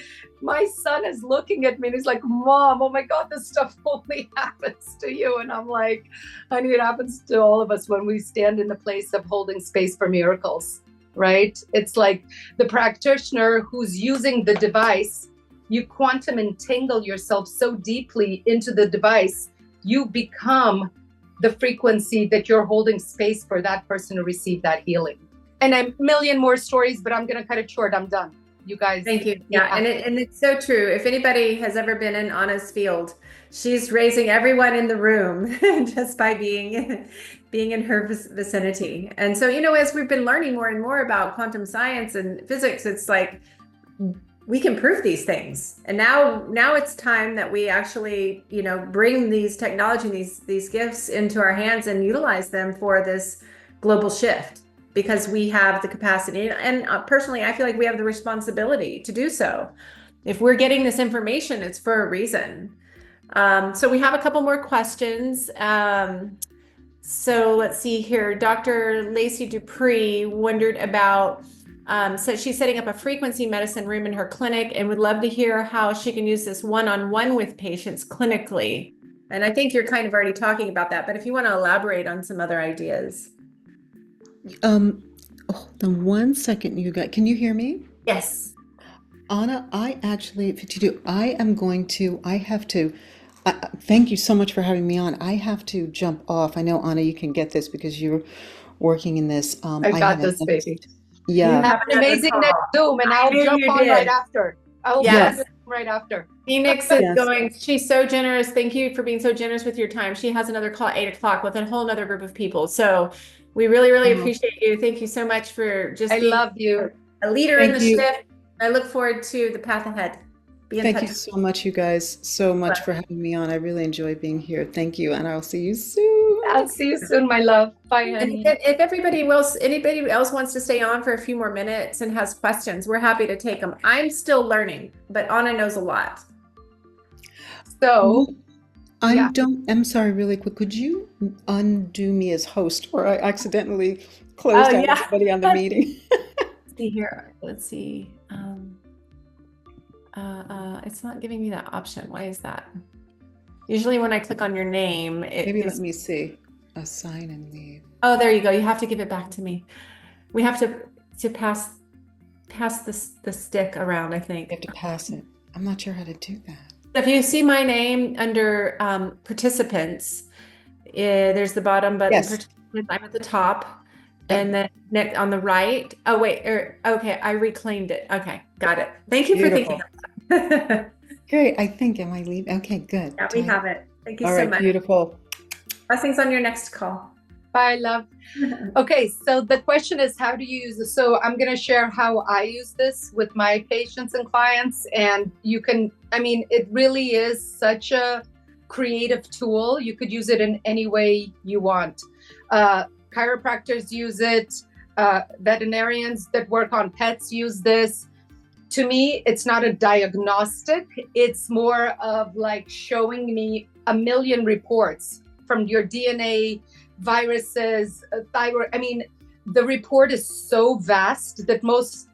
My son is looking at me and he's like, Mom, oh my God, this stuff only happens to you. And I'm like, honey, it happens to all of us when we stand in the place of holding space for miracles, right? It's like the practitioner who's using the device, you quantum entangle yourself so deeply into the device, you become the frequency that you're holding space for that person to receive that healing. And a million more stories, but I'm going to cut it short. I'm done. You guys. Thank you. Yeah. And it's so true. If anybody has ever been in Anna's field, she's raising everyone in the room just by being in her vicinity. And so, as we've been learning more and more about quantum science and physics, it's like, we can prove these things. And now it's time that we actually, bring these technology, these gifts into our hands and utilize them for this global shift, because we have the capacity. And personally, I feel like we have the responsibility to do so. If we're getting this information, it's for a reason. So we have a couple more questions. So let's see here. Dr. Lacey Dupree wondered about, so she's setting up a frequency medicine room in her clinic and would love to hear how she can use this one-on-one with patients clinically. And I think you're kind of already talking about that, but if you want to elaborate on some other ideas. Hold on 1 second, you guys. Can you hear me? Yes. Anna, I actually, if you do, I have to, thank you so much for having me on. I have to jump off. I know, Anna, you can get this because you're working in this. I got this, baby. Yeah. You have an amazing next Zoom, and I'll jump on right after. I'll jump right after. Phoenix is going, she's so generous. Thank you for being so generous with your time. She has another call at 8 o'clock with a whole nother group of people. So we really, really appreciate you. Thank you so much for just being love you. A leader in the shift. I look forward to the path ahead. Thank you so much, you guys, so much for having me on. I really enjoy being here. Thank you, and I'll see you soon. I'll see you soon, my love. Bye, honey. And if anybody else wants to stay on for a few more minutes and has questions, we're happy to take them. I'm still learning, but Anna knows a lot. So I'm sorry, really quick. Could you undo me as host, or I accidentally closed out everybody on the meeting? Let's see here. Let's see. It's not giving me that option. Why is that? Usually when I click on your name, maybe let me see. Assign and leave. Oh, there you go. You have to give it back to me. We have to pass the stick around, I think. You have to pass it. I'm not sure how to do that. If you see my name under participants, there's the bottom button. Yes. Participants. I'm at the top. And then next on the right. Oh, wait. Okay. I reclaimed it. Okay. Got it. Thank you for thinking of that. Great. I think, am I leaving? Okay, good. Yeah, we have it. Thank you so much. much. Beautiful. Blessings on your next call. Bye, love. Okay. So the question is, how do you use this? So I'm going to share how I use this with my patients and clients. And you can, it really is such a creative tool. You could use it in any way you want. Chiropractors use it. Veterinarians that work on pets use this. To me, it's not a diagnostic. It's more of like showing me a million reports from your DNA, viruses, thyroid. The report is so vast that most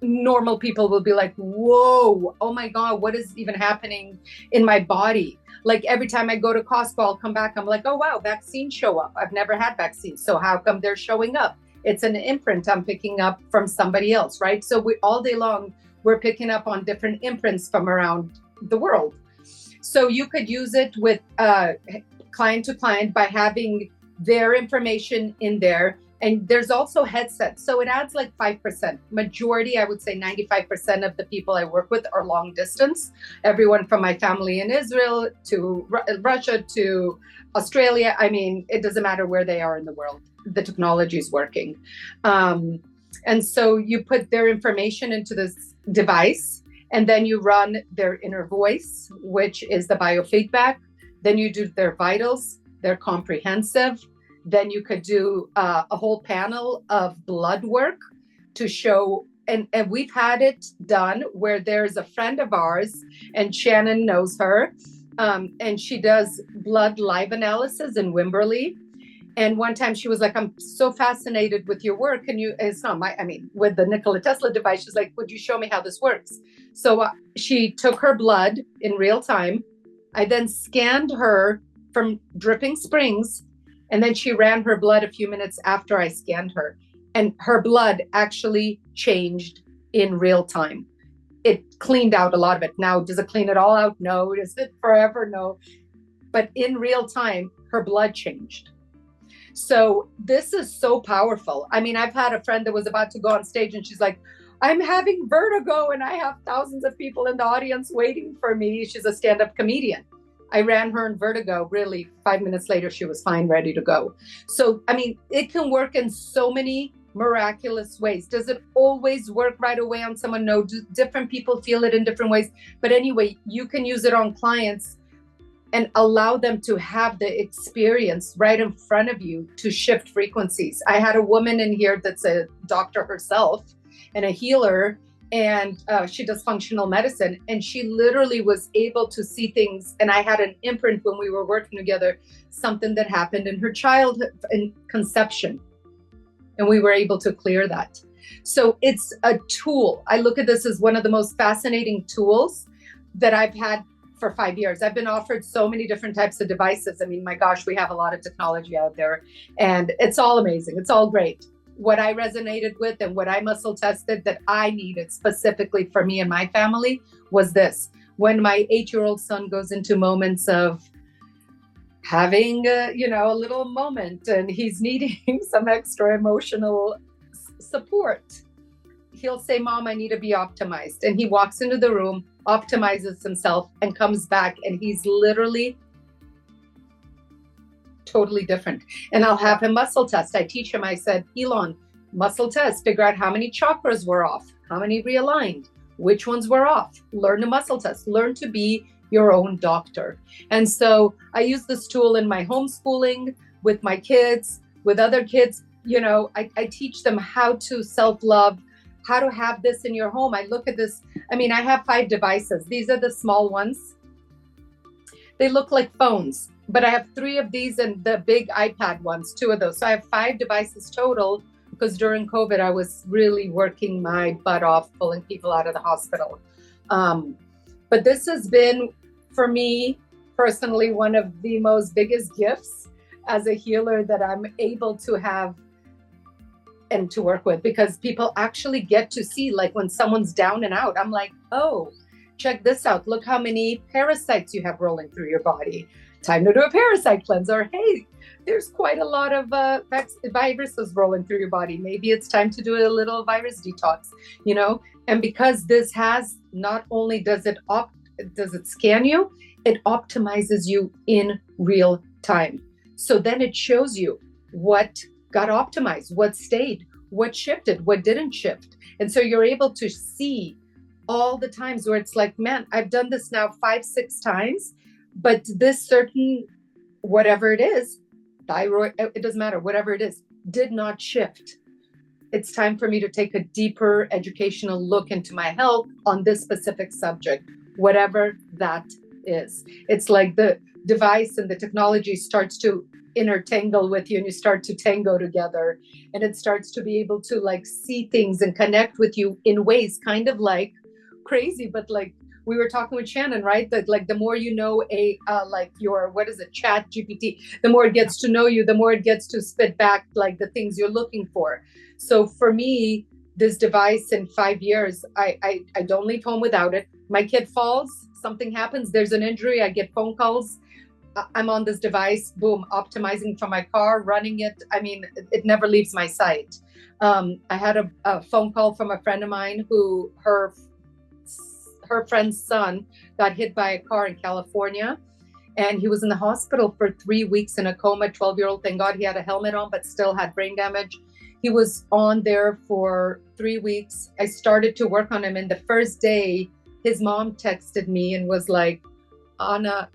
normal people will be like, whoa, oh my God, what is even happening in my body? Like every time I go to Costco, I'll come back, I'm like, oh wow, vaccines show up. I've never had vaccines. So how come they're showing up? It's an imprint I'm picking up from somebody else, right? So we all day long, we're picking up on different imprints from around the world. So you could use it with client to client by having their information in there. And there's also headsets. So it adds like 5%. Majority, I would say 95% of the people I work with are long distance. Everyone from my family in Israel to Russia to Australia. I mean, it doesn't matter where they are in the world. The technology is working. And so you put their information into this device, and then you run their inner voice, which is the biofeedback. Then you do their vitals, their comprehensive. Then you could do a whole panel of blood work to show, and we've had it done where there's a friend of ours, and Shannon knows her, and she does blood live analysis in Wimberley. And one time she was like, I'm so fascinated with your work. And it's not with the Nikola Tesla device, she's like, would you show me how this works? So she took her blood in real time. I then scanned her from Dripping Springs. And then she ran her blood a few minutes after I scanned her. And her blood actually changed in real time. It cleaned out a lot of it. Now, does it clean it all out? No. Does it forever? No. But in real time, her blood changed. So this is so powerful. I mean, I've had a friend that was about to go on stage and she's like, I'm having vertigo and I have thousands of people in the audience waiting for me. She's a stand-up comedian. I ran her in vertigo. Really, 5 minutes later, she was fine, ready to go. So, I mean, it can work in so many miraculous ways. Does it always work right away on someone? No, different people feel it in different ways. But anyway, you can use it on clients and allow them to have the experience right in front of you to shift frequencies. I had a woman in here that's a doctor herself and a healer, and she does functional medicine, and she literally was able to see things. And I had an imprint when we were working together, something that happened in her childhood in conception, and we were able to clear that. So it's a tool. I look at this as one of the most fascinating tools that I've had for 5 years. I've been offered so many different types of devices. I mean, my gosh, we have a lot of technology out there, and it's all amazing. It's all great. What I resonated with and what I muscle tested that I needed specifically for me and my family was this. When my 8-year-old son goes into moments of having a little moment and he's needing some extra emotional support, he'll say, Mom, I need to be optimized. And he walks into the room, optimizes himself, and comes back, and he's literally totally different. And I'll have him muscle test. I teach him, I said, Elon, muscle test, figure out how many chakras were off, how many realigned, which ones were off. Learn to muscle test, learn to be your own doctor. And so I use this tool in my homeschooling with my kids, with other kids. I teach them how to self-love, how to have this in your home. I look at this. I mean, I have 5 devices. These are the small ones. They look like phones, but I have 3 of these and the big iPad ones, 2 of those. So I have 5 devices total, because during COVID, I was really working my butt off, pulling people out of the hospital. But this has been, for me personally, one of the most biggest gifts as a healer that I'm able to have and to work with, because people actually get to see, like when someone's down and out, I'm like, oh, check this out. Look how many parasites you have rolling through your body. Time to do a parasite cleanse. Or, hey, there's quite a lot of viruses rolling through your body. Maybe it's time to do a little virus detox, And because this has, not only does it scan you, it optimizes you in real time. So then it shows you what got optimized, what stayed, what shifted, what didn't shift. And so you're able to see all the times where it's like, man, I've done this now 5-6 times, but this certain, whatever it is, thyroid, it doesn't matter, whatever it is, did not shift. It's time for me to take a deeper educational look into my health on this specific subject, whatever that is. It's like the device and the technology starts to intertangle with you and you start to tango together, and it starts to be able to like see things and connect with you in ways kind of like crazy, but like we were talking with Shannon, right? That like the more you know like your, what is it, chat GPT, the more it gets to know you, the more it gets to spit back like the things you're looking for. So for me, this device in 5 years, I don't leave home without it. My kid falls, something happens, there's an injury, I get phone calls. I'm on this device, boom, optimizing from my car, running it. I mean, it never leaves my sight. I had a phone call from a friend of mine who her friend's son got hit by a car in California, and he was in the hospital for 3 weeks in a coma, 12-year-old. Thank God he had a helmet on, but still had brain damage. He was on there for 3 weeks. I started to work on him, and the first day, his mom texted me and was like, Anna,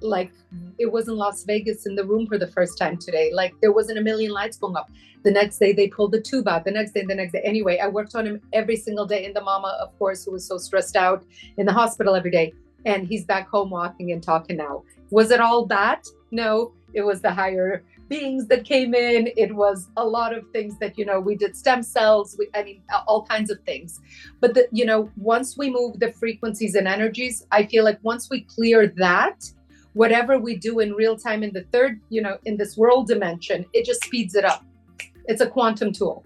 like it was in Las Vegas in the room for the first time today. Like there wasn't a million lights going up. The next day they pulled the tube out. The next day. Anyway, I worked on him every single day. And the mama, of course, who was so stressed out in the hospital every day. And he's back home walking and talking now. Was it all that? No, it was the higher beings that came in. It was a lot of things that, we did stem cells. All kinds of things. But once we move the frequencies and energies, I feel like once we clear that, whatever we do in real time in the third, in this world dimension, it just speeds it up. It's a quantum tool.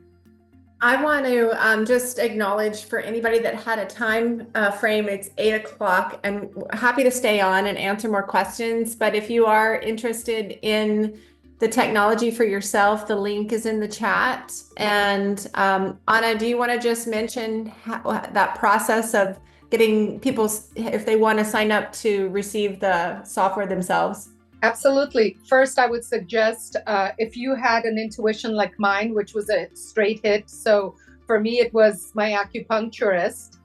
I want to just acknowledge for anybody that had a time frame, it's 8 o'clock, and happy to stay on and answer more questions. But if you are interested in the technology for yourself, the link is in the chat. And Anna, do you want to just mention that process of getting people, if they want to sign up to receive the software themselves? Absolutely. First, I would suggest if you had an intuition like mine, which was a straight hit. So for me, it was my acupuncturist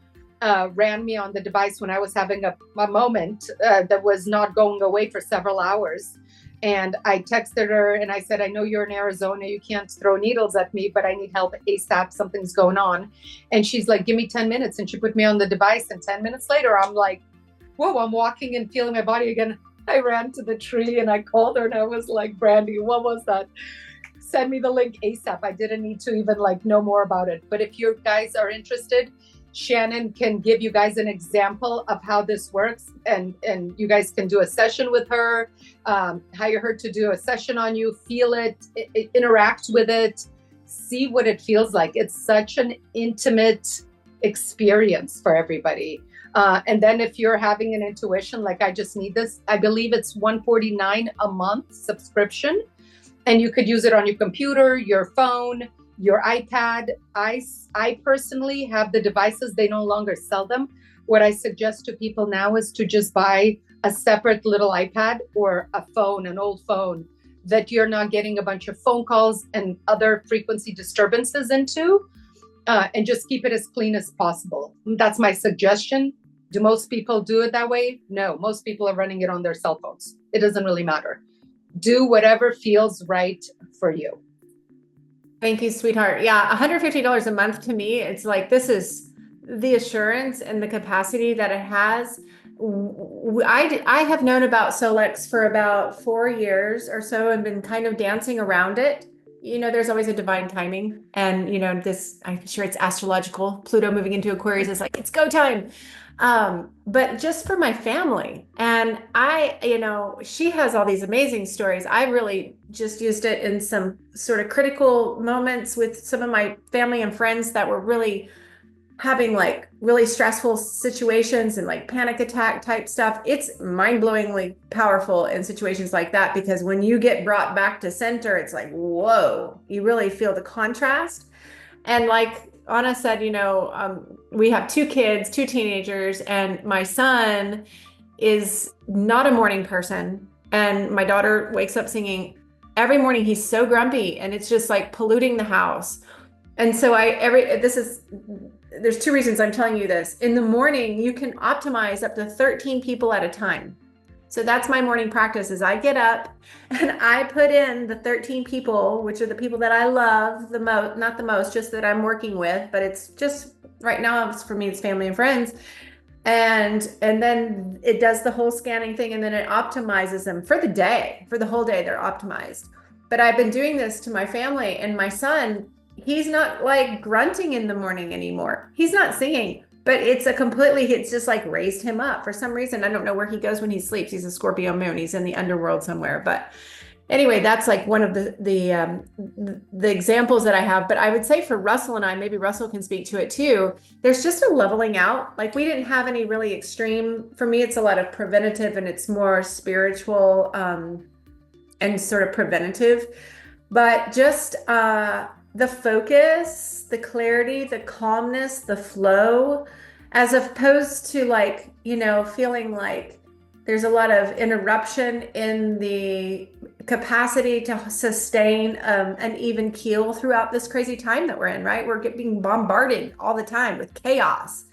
ran me on the device when I was having a moment that was not going away for several hours. And I texted her and I said, I know you're in Arizona. You can't throw needles at me, but I need help ASAP. Something's going on. And she's like, give me 10 minutes. And she put me on the device. And 10 minutes later, I'm like, whoa, I'm walking and feeling my body again. I ran to the tree and I called her and I was like, Brandy, what was that? Send me the link ASAP. I didn't need to even know more about it. But if you guys are interested, Shannon can give you guys an example of how this works, and you guys can do a session with her, hire her to do a session on you, feel it, interact with it, see what it feels like. It's such an intimate experience for everybody. And then if you're having an intuition, like I just need this, I believe it's $149 a month subscription, and you could use it on your computer, your phone, your iPad. I personally have the devices. They no longer sell them. What I suggest to people now is to just buy a separate little iPad or a phone, an old phone that you're not getting a bunch of phone calls and other frequency disturbances into, and just keep it as clean as possible. That's my suggestion. Do most people do it that way? No, most people are running it on their cell phones. It doesn't really matter. Do whatever feels right for you. Thank you, sweetheart. Yeah, $150 a month to me, it's like, this is the assurance and the capacity that it has. I have known about Solex for about 4 years or so and been kind of dancing around it. There's always a divine timing, and I'm sure it's astrological. Pluto moving into Aquarius is like, it's go time. But just for my family, and she has all these amazing stories. I really just used it in some sort of critical moments with some of my family and friends that were really having really stressful situations and panic attack type stuff. It's mind-blowingly powerful in situations like that, because when you get brought back to center, it's like, whoa, you really feel the contrast. And like Anna said, we have 2 kids, 2 teenagers, and my son is not a morning person. And my daughter wakes up singing every morning. He's so grumpy, and it's just polluting the house. And so there's 2 reasons I'm telling you this. In the morning, you can optimize up to 13 people at a time. So that's my morning practice. Is I get up and I put in the 13 people, which are the people that I love the most, not the most, just that I'm working with, but it's just right now, for me, it's family and friends. And then it does the whole scanning thing, and then it optimizes them for the day, for the whole day. They're optimized. But I've been doing this to my family, and my son, he's not like grunting in the morning anymore. He's not singing, but it's just like raised him up for some reason. I don't know where he goes when he sleeps. He's a Scorpio moon. He's in the underworld somewhere. But anyway, that's like one of the examples that I have. But I would say for Russell and I, maybe Russell can speak to it too, there's just a leveling out. Like we didn't have any really extreme. For me, it's a lot of preventative, and it's more spiritual and sort of preventative. But just the focus, the clarity, the calmness, the flow, as opposed to like, feeling like there's a lot of interruption in the capacity to sustain an even keel throughout this crazy time that we're in, right? We're being bombarded all the time with chaos.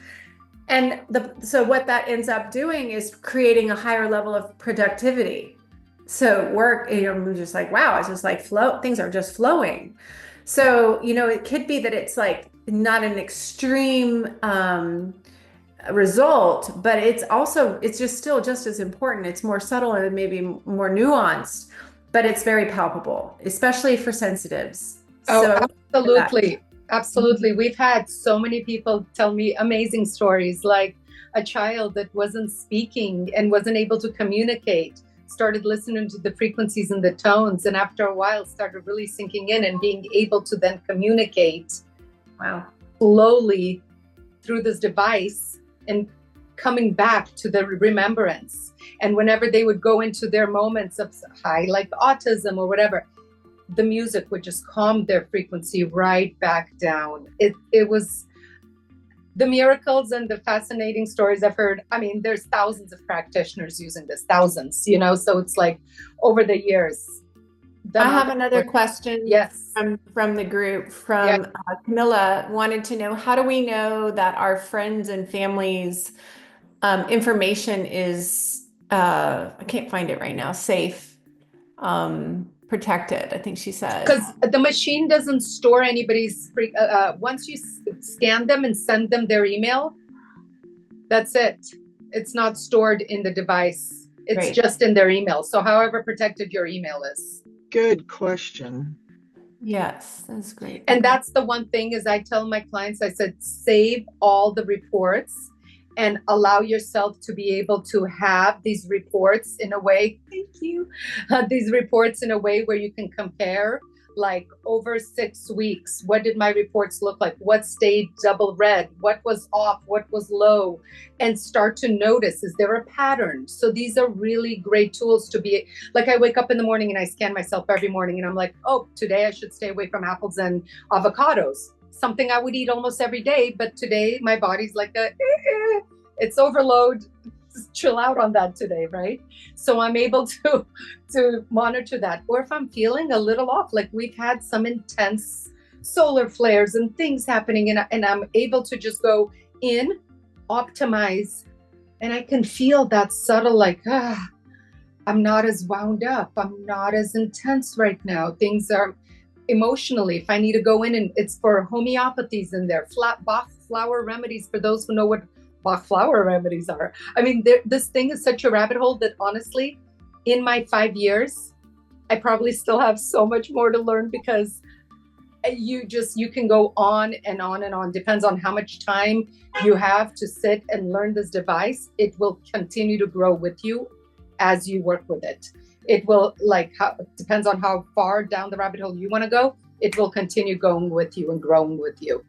And so what that ends up doing is creating a higher level of productivity. So work, we're just like, wow, it's just like things are just flowing. So, it could be that it's like not an extreme result, but it's just still just as important. It's more subtle and maybe more nuanced, but it's very palpable, especially for sensitives. Oh, absolutely. Absolutely. We've had so many people tell me amazing stories, like a child that wasn't speaking and wasn't able to communicate, started listening to the frequencies and the tones, and after a while started really sinking in and being able to then communicate slowly through this device and coming back to the remembrance. And whenever they would go into their moments of high, like autism or whatever, the music would just calm their frequency right back down. It was the miracles and the fascinating stories I've heard. I mean, there's thousands of practitioners using this, thousands, so it's like over the years. I have another question. Yes. From the group, Camilla wanted to know, how do we know that our friends and families information is, I can't find it right now, safe, protected, I think she said. Because the machine doesn't store anybody's once you scan them and send them their email, that's it. It's not stored in the device. It's just in their email. So however protected your email is. Good question. Yes, that's great. And that's the one thing is I tell my clients, I said, save all the reports and allow yourself to be able to have these reports in a way, these reports in a way where you can compare, like over 6 weeks, what did my reports look like? What stayed double red? What was off? What was low? And start to notice, is there a pattern? So these are really great tools to be, like I wake up in the morning and I scan myself every morning and I'm like, oh, today I should stay away from apples and avocados. Something I would eat almost every day, but today my body's like it's overload. Just chill out on that today, right? So I'm able to monitor that. Or if I'm feeling a little off, like we've had some intense solar flares and things happening, and I'm able to just go in, optimize, and I can feel that subtle like, I'm not as wound up. I'm not as intense right now. Things are emotionally, if I need to go in, and it's for homeopathies in there, Bach flower remedies, for those who know what Bach flower remedies are. I mean, this thing is such a rabbit hole that honestly, in my 5 years, I probably still have so much more to learn, because you can go on and on and on. Depends on how much time you have to sit and learn this device. It will continue to grow with you as you work with it. It will, depends on how far down the rabbit hole you want to go. It will continue going with you and growing with you.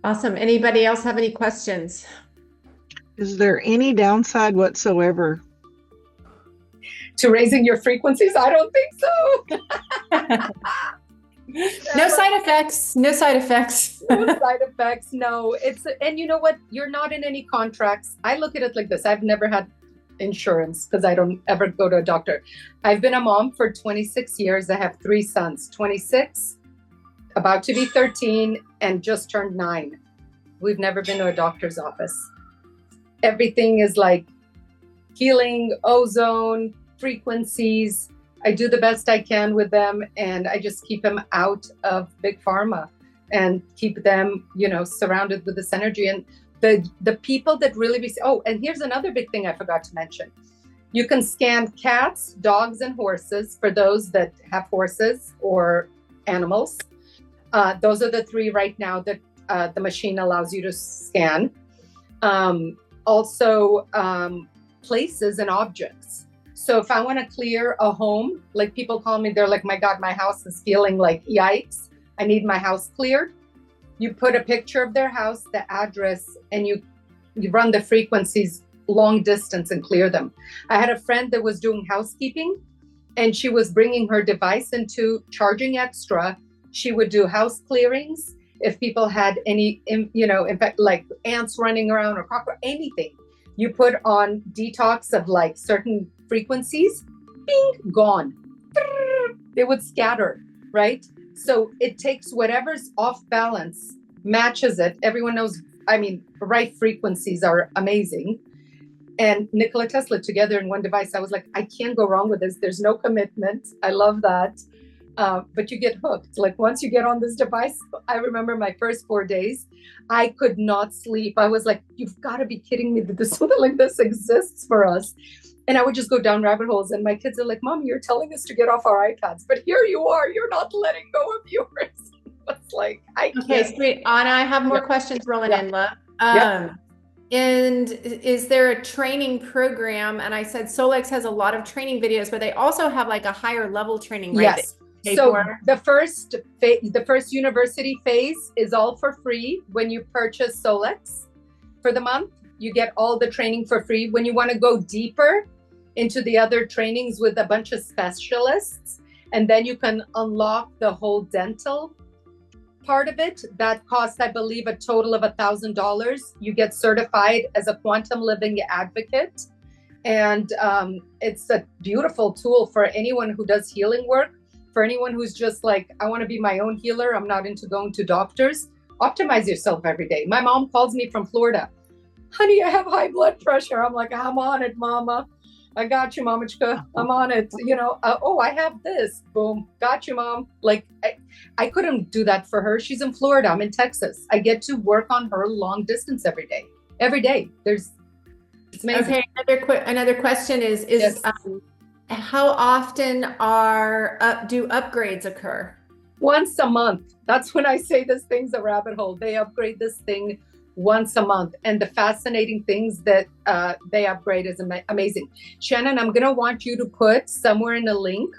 Awesome. Anybody else have any questions? Is there any downside whatsoever to raising your frequencies? I don't think so. No side effects. No side effects. No side effects. No. And you know what? You're not in any contracts. I look at it like this. I've never had insurance because I don't ever go to a doctor. I've been a mom for 26 years. I have 3 sons, 26, about to be 13, and just turned 9. We've never been to a doctor's office. Everything is like healing, ozone, frequencies. I do the best I can with them, and I just keep them out of big pharma. and keep them, surrounded with this energy. And the people that really oh, and here's another big thing I forgot to mention. You can scan cats, dogs, and horses for those that have horses or animals. Those are the three right now that the machine allows you to scan. Also, places and objects. So if I want to clear a home, like people call me, they're like, my God, my house is feeling like yikes. I need my house cleared. You put a picture of their house, the address, and you run the frequencies long distance and clear them. I had a friend that was doing housekeeping, and she was bringing her device into charging extra. She would do house clearings. If people had any, in fact, like ants running around or cockroach, anything, you put on detox of like certain frequencies, bing, gone. They would scatter, right? So it takes whatever's off balance, matches it. Everyone knows, right frequencies are amazing. And Nikola Tesla together in one device, I was like, I can't go wrong with this. There's no commitment. I love that. But you get hooked. Like once you get on this device, I remember my first 4 days, I could not sleep. I was like, you've got to be kidding me that something like this exists for us. And I would just go down rabbit holes. And my kids are like, Mom, you're telling us to get off our iPads, but here you are. You're not letting go of yours. It's like, I can't. Okay, sweet. Anna, I have more questions rolling in, love. And is there a training program? And I said Solex has a lot of training videos, but they also have like a higher level training, right? Yes. So the first university phase is all for free. When you purchase Solex for the month, you get all the training for free. When you want to go deeper into the other trainings with a bunch of specialists, and then you can unlock the whole dental part of it, that costs, I believe, a total of $1,000. You get certified as a quantum living advocate. And it's a beautiful tool for anyone who does healing work. For anyone who's just like, I want to be my own healer, I'm not into going to doctors. Optimize yourself every day. My mom calls me from Florida. Honey, I have high blood pressure. I'm like, I'm on it, mama. I got you, mamachka. I'm on it. Oh, I have this. Boom. Got you, mom. Like, I couldn't do that for her. She's in Florida. I'm in Texas. I get to work on her long distance every day. Every day. It's amazing. Okay. Another question is Yes. How often do upgrades occur? Once a month. That's when I say this thing's a rabbit hole. They upgrade this thing once a month. And the fascinating things that they upgrade is amazing. Shannon, I'm going to want you to put somewhere in a link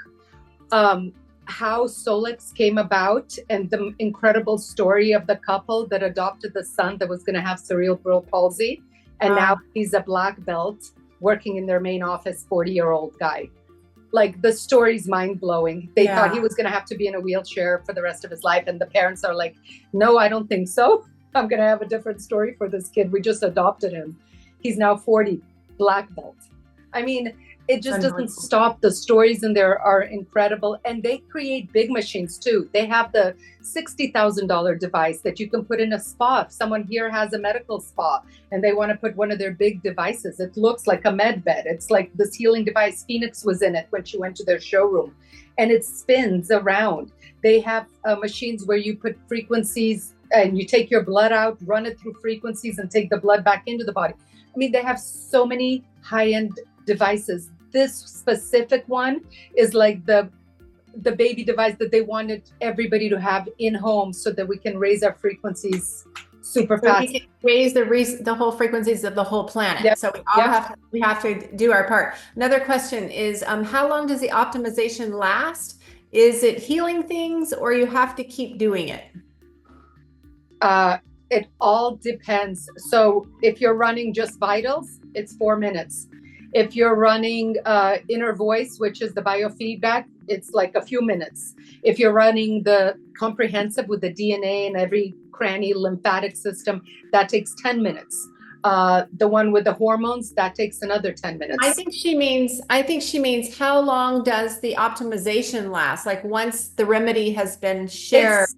how Solex came about and the incredible story of the couple that adopted the son that was going to have cerebral palsy. And now he's a black belt working in their main office, 40-year-old guy. Like, the story's mind-blowing. They thought he was going to have to be in a wheelchair for the rest of his life. And the parents are like, no, I don't think so. I'm going to have a different story for this kid. We just adopted him. He's now 40, black belt. I mean, it just doesn't stop. The stories in there are incredible. And they create big machines too. They have the $60,000 device that you can put in a spa. If someone here has a medical spa and they want to put one of their big devices, it looks like a med bed. It's like this healing device. Phoenix was in it when she went to their showroom, and it spins around. They have machines where you put frequencies and you take your blood out, run it through frequencies, and take the blood back into the body. I mean, they have so many high-end devices. This specific one is like the baby device that they wanted everybody to have in home so that we can raise our frequencies super fast. We can raise the whole frequencies of the whole planet. Yep. So we have to do our part. Another question is, how long does the optimization last? Is it healing things, or you have to keep doing it? It all depends. So if you're running just vitals, it's 4 minutes. If you're running inner voice, which is the biofeedback, it's like a few minutes. If you're running the comprehensive with the DNA and every cranny lymphatic system, that takes 10 minutes. The one with the hormones, that takes another 10 minutes. I think she means how long does the optimization last? Like, once the remedy has been shared.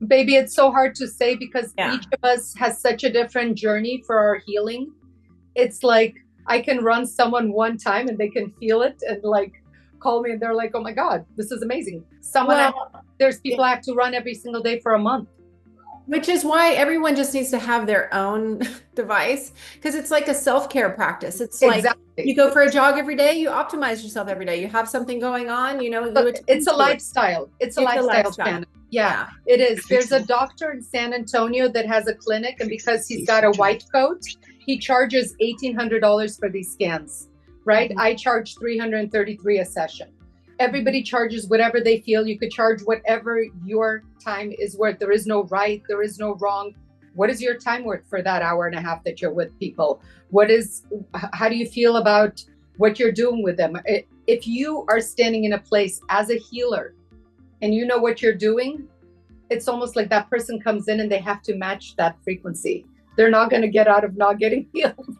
Baby, it's so hard to say because each of us has such a different journey for our healing. It's like, I can run someone one time and they can feel it and like call me and they're like, oh my God, this is amazing. There's people I have to run every single day for a month. Which is why everyone just needs to have their own device, because it's like a self-care practice. It's like Exactly. you go for a jog every day, you optimize yourself every day. You have something going on, you Look, it's a attend to it. lifestyle. It's a It's a lifestyle, lifestyle. Shannon. Yeah, Yeah. it is. There's a Fixable. doctor in San Antonio that has a clinic, and because he's got a white coat, he charges $1,800 for these scans, right? Mhm. I charge $333 a session. Everybody charges whatever they feel. You could charge whatever your time is worth. There is no right, there is no wrong. What is your time worth for that hour and a half that you're with people? How do you feel about what you're doing with them? If you are standing in a place as a healer and you know what you're doing, it's almost like that person comes in and they have to match that frequency. They're not going to get out of not getting healed.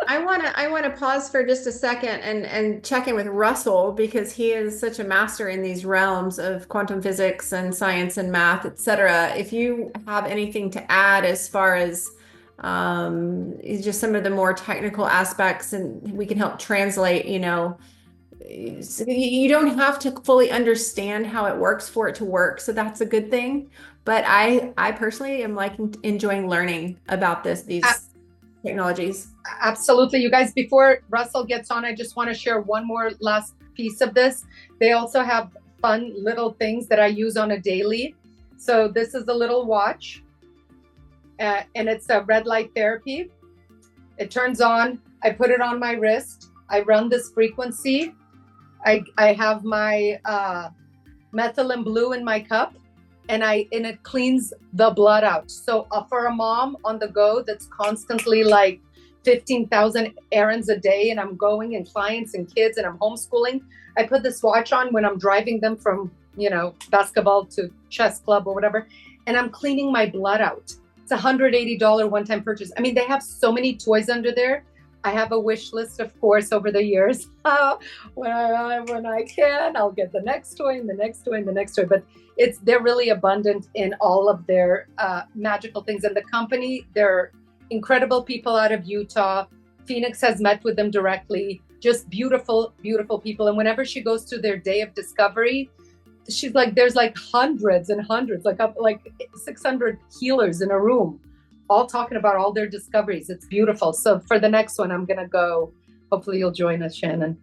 I want to pause for just a second and check in with Russell, because he is such a master in these realms of quantum physics and science and math, etc. If you have anything to add as far as just some of the more technical aspects, and we can help translate, you don't have to fully understand how it works for it to work. So that's a good thing. But I personally am like enjoying learning about these technologies. Absolutely. You guys, before Russell gets on, I just want to share one more last piece of this. They also have fun little things that I use on a daily. So this is a little watch, and it's a red light therapy. It turns on. I put it on my wrist. I run this frequency. I have my methylene blue in my cup, and it cleans the blood out. So for a mom on the go that's constantly like 15,000 errands a day, and I'm going and clients and kids and I'm homeschooling, I put this watch on when I'm driving them from, basketball to chess club or whatever, and I'm cleaning my blood out. It's a $180 one-time purchase. I mean, they have so many toys under there. I have a wish list, of course, over the years. When I can, I'll get the next toy and the next toy and the next toy. But they're really abundant in all of their magical things. And the company, they're incredible people out of Utah. Phoenix has met with them directly. Just beautiful, beautiful people. And whenever she goes to their day of discovery, she's like, there's like hundreds and hundreds, like 600 healers in a room, all talking about all their discoveries. It's beautiful. So for the next one, I'm going to go. Hopefully you'll join us, Shannon.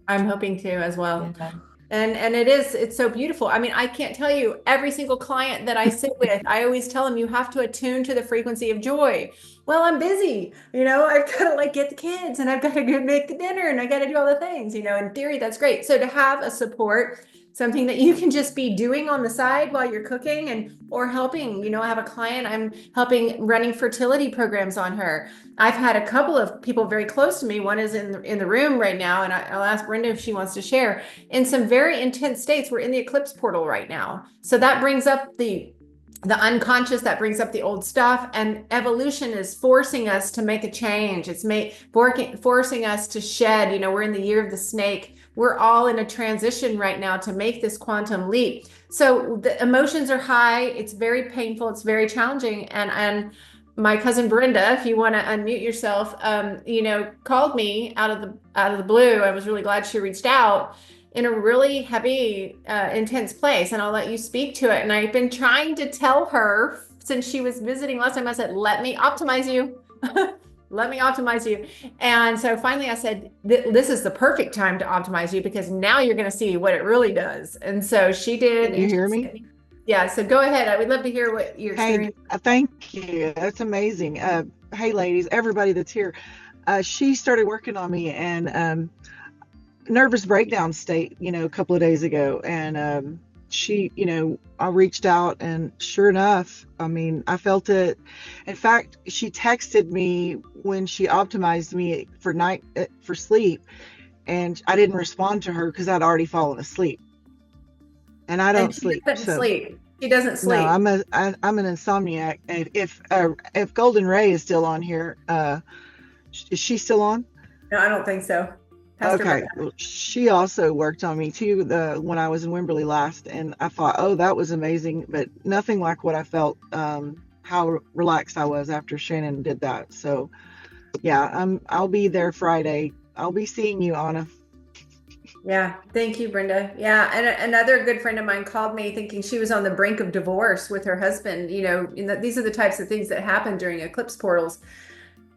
I'm hoping to as well. Yeah. And it's so beautiful. I mean, I can't tell you, every single client that I sit with, I always tell them you have to attune to the frequency of joy. Well, I'm busy, I've got to like get the kids, and I've got to go make the dinner, and I got to do all the things, in theory, that's great. So to have a support, something that you can just be doing on the side while you're cooking or helping, I have a client I'm helping running fertility programs on her. I've had a couple of people very close to me. One is in the room right now, and I'll ask Brenda if she wants to share. In some very intense states, we're in the eclipse portal right now. So that brings up the unconscious, that brings up the old stuff, and evolution is forcing us to make a change. It's forcing us to shed. We're in the year of the snake. We're all in a transition right now to make this quantum leap. So the emotions are high. It's very painful. It's very challenging. And my cousin Brenda, if you want to unmute yourself, called me out of the blue. I was really glad she reached out in a really heavy, intense place. And I'll let you speak to it. And I've been trying to tell her since she was visiting last time. I said, let me optimize you. Let me optimize you. And so finally I said, this is the perfect time to optimize you, because now you're going to see what it really does. And so she did. Can you hear me? Yeah. So go ahead. I would love to hear what your experience. Hey, thank you. That's amazing. Hey, ladies, everybody that's here. She started working on me and nervous breakdown state, a couple of days ago. And she, I reached out, and sure enough, I mean, I felt it. In fact, she texted me when she optimized me for sleep, and I didn't respond to her because I'd already fallen asleep. And I don't sleep. She doesn't sleep. No, I'm an insomniac. And if Golden Ray is still on here, is she still on? No, I don't think so. Okay, well, she also worked on me too when I was in Wimberley last, and I thought, oh, that was amazing, but nothing like what I felt, how relaxed I was after Shannon did that. So yeah, I'll be there Friday. I'll be seeing you, Anna. Yeah, thank you, Brenda. Yeah, and another good friend of mine called me thinking she was on the brink of divorce with her husband. These are the types of things that happen during eclipse portals.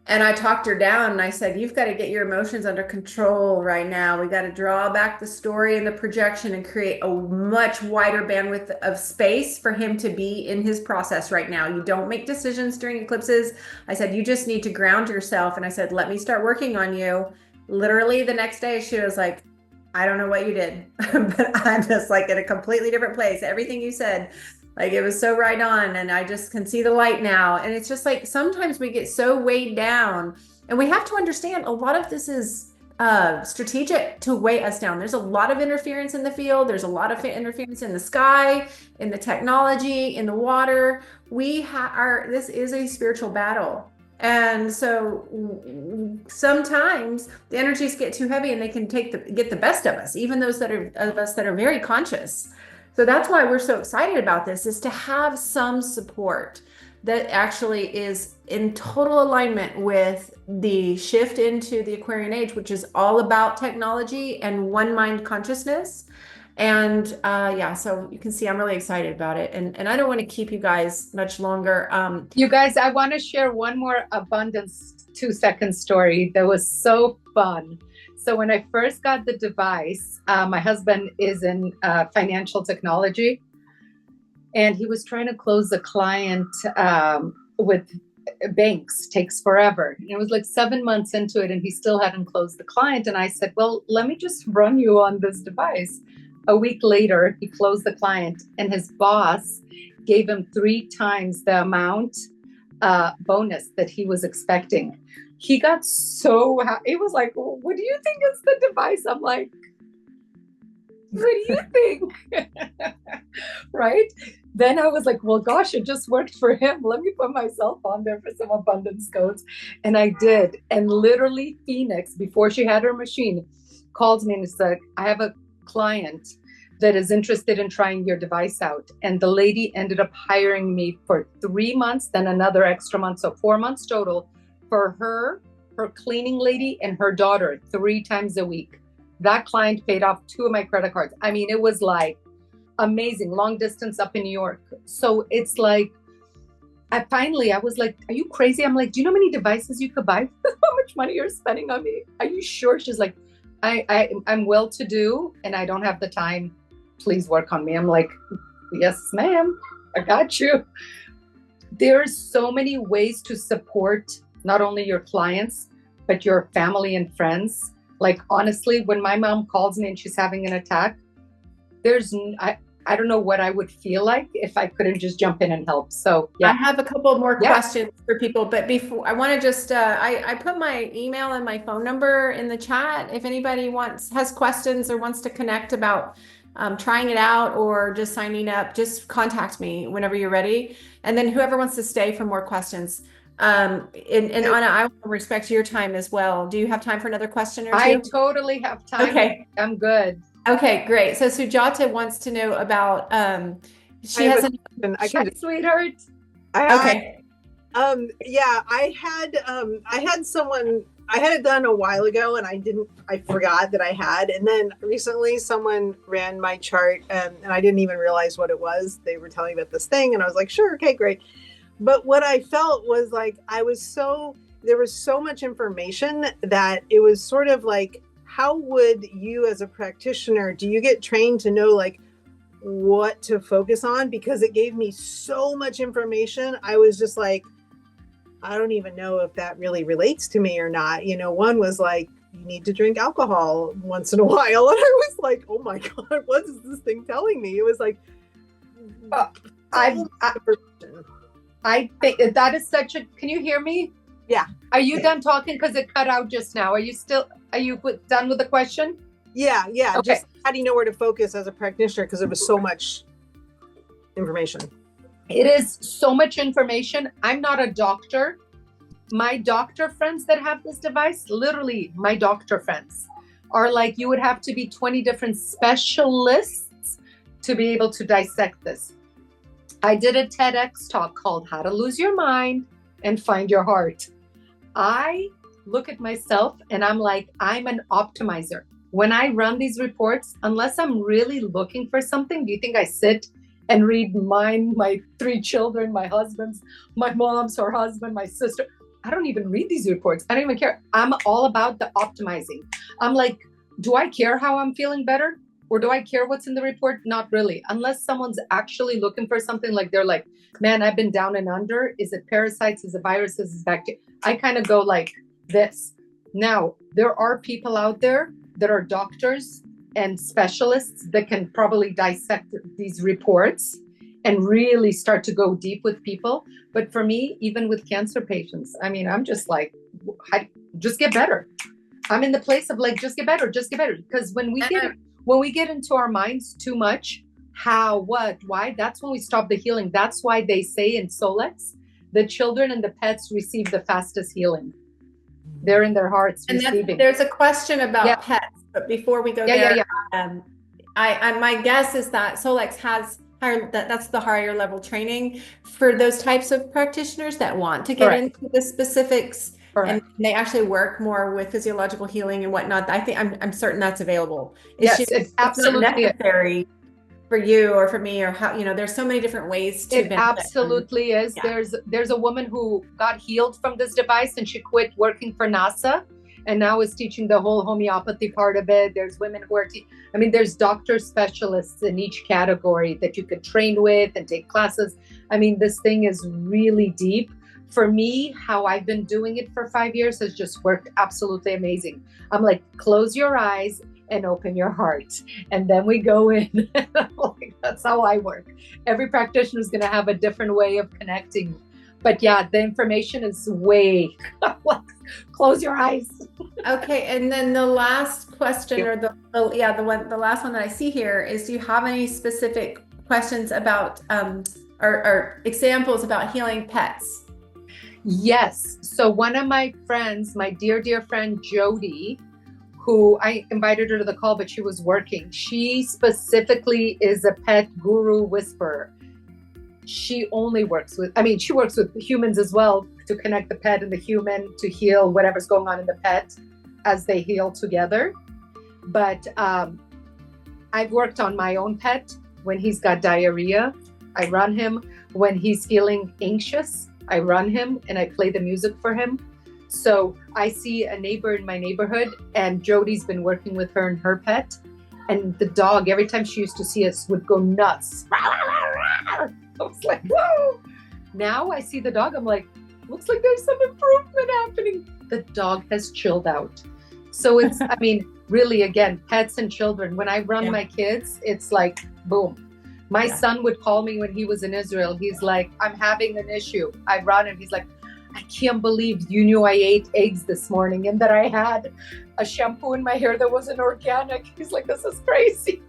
And I talked her down and I said, you've got to get your emotions under control right now. We got to draw back the story and the projection and create a much wider bandwidth of space for him to be in his process right now. You don't make decisions during eclipses. I said, you just need to ground yourself. And I said, let me start working on you. Literally the next day, she was like, I don't know what you did, but I'm just like in a completely different place. Everything you said, like it was so right on, and I just can see the light now. And it's just like sometimes we get so weighed down, and we have to understand a lot of this is strategic to weigh us down. There's a lot of interference in the field. There's a lot of interference in the sky, in the technology, in the water. This is a spiritual battle. And so sometimes the energies get too heavy and they can get the best of us, even those of us that are very conscious. So that's why we're so excited about this, is to have some support that actually is in total alignment with the shift into the Aquarian Age, which is all about technology and one mind consciousness. And so you can see I'm really excited about it. And I don't want to keep you guys much longer. You guys, I want to share one more abundance 2-second story that was so fun. So when I first got the device, my husband is in financial technology, and he was trying to close a client with banks. Takes forever. And it was like 7 months into it, and he still hadn't closed the client. And I said, well, let me just run you on this device. A week later, he closed the client, and his boss gave him 3 times the amount bonus that he was expecting. He got so happy. He was like, what do you think is the device? I'm like, what do you think? Right? Then I was like, well, gosh, it just worked for him. Let me put myself on there for some abundance codes. And I did. And literally Phoenix, before she had her machine, calls me and said, I have a client that is interested in trying your device out. And the lady ended up hiring me for 3 months, then another extra month. So 4 months total for her cleaning lady, and her daughter 3 times a week. That client paid off 2 of my credit cards. I mean, it was like amazing, long distance up in New York. So it's like, I was like, are you crazy? I'm like, do you know how many devices you could buy? How much money you're spending on me? Are you sure? She's like, I'm well-to-do and I don't have the time. Please work on me. I'm like, yes, ma'am, I got you. There's so many ways to support not only your clients, but your family and friends. Like, honestly, when my mom calls me and she's having an attack, I don't know what I would feel like if I couldn't just jump in and help. So yeah. I have a couple more questions for people, but before I want to just, I put my email and my phone number in the chat. If anybody has questions or wants to connect about trying it out or just signing up, just contact me whenever you're ready. And then whoever wants to stay for more questions. And Anna, I want to respect your time as well. Do you have time for another question or two? I totally have time. Okay. I'm good. Okay, great. So Sujata wants to know about, she has sweetheart. Okay. Yeah, I had someone, I had it done a while ago and I forgot that I had. And then recently someone ran my chart and I didn't even realize what it was. They were telling me about this thing and I was like, sure, okay, great. But what I felt was like, there was so much information that it was sort of like, how would you as a practitioner, do you get trained to know like what to focus on? Because it gave me so much information. I was just like, I don't even know if that really relates to me or not. You know, one was like, you need to drink alcohol once in a while. And I was like, oh my God, what is this thing telling me? It was like, I think that is can you hear me? Yeah. Are you done talking? Because it cut out just now. Are you done with the question? Yeah. Okay. Just how do you know where to focus as a practitioner? Because it was so much information. It is so much information. I'm not a doctor. My doctor friends that have this device, literally my doctor friends, are like, you would have to be 20 different specialists to be able to dissect this. I did a TEDx talk called How to Lose Your Mind and Find Your Heart. I look at myself and I'm like, I'm an optimizer. when I run these reports, unless I'm really looking for something, do you think I sit and read mine, my 3 children, my husband's, my mom's, her husband, my sister? I don't even read these reports. I don't even care. I'm all about the optimizing. I'm like, do I care how I'm feeling better? Or do I care what's in the report? Not really. Unless someone's actually looking for something, like they're like, man, I've been down and under. Is it parasites? Is it viruses? Is it bacteria? I kind of go like this. Now, there are people out there that are doctors and specialists that can probably dissect these reports and really start to go deep with people. But for me, even with cancer patients, I mean, I'm just like, just get better. I'm in the place of like, just get better, just get better. Because when we get into our minds too much, how, what, why, that's when we stop the healing. That's why they say in Solex, the children and the pets receive the fastest healing. They're in their hearts receiving. There's a question about pets, but before we go there, my guess is that Solex has higher, that's the higher level training for those types of practitioners that want to get into the specifics. And they actually work more with physiological healing and whatnot. I think I'm certain that's available. It's absolutely necessary for you or for me, or how, you know, there's so many different ways to it absolutely is. There's a woman who got healed from this device and she quit working for NASA and now is teaching the whole homeopathy part of it. There's women who are I mean, there's doctor specialists in each category that you could train with and take classes. I mean, this thing is really deep. For me, how I've been doing it for 5 years has just worked absolutely amazing. I'm like, close your eyes and open your heart. And then we go in. Like, that's how I work. Every practitioner is going to have a different way of connecting. But yeah, the information is way, close your eyes. Okay. And then the last question, or the last one that I see here is, do you have any specific questions about, or examples about healing pets? Yes. So one of my friends, my dear, dear friend, Jody, who I invited her to the call, but she was working. She specifically is a pet guru whisperer. She only works with, she works with humans as well to connect the pet and the human to heal whatever's going on in the pet as they heal together. But I've worked on my own pet when he's got diarrhea. I run him. When he's feeling anxious, I run him and I play the music for him. So I see a neighbor in my neighborhood and Jody's been working with her and her pet. And the dog, every time she used to see us, would go nuts. I was like, whoa. Now I see the dog, I'm like, looks like there's some improvement happening. The dog has chilled out. So it's, really, again, pets and children. When I run my kids, it's like, boom. My son would call me when he was in Israel. He's like, I'm having an issue. I run him. He's like, I can't believe you knew I ate eggs this morning and that I had a shampoo in my hair that wasn't organic. He's like, this is crazy.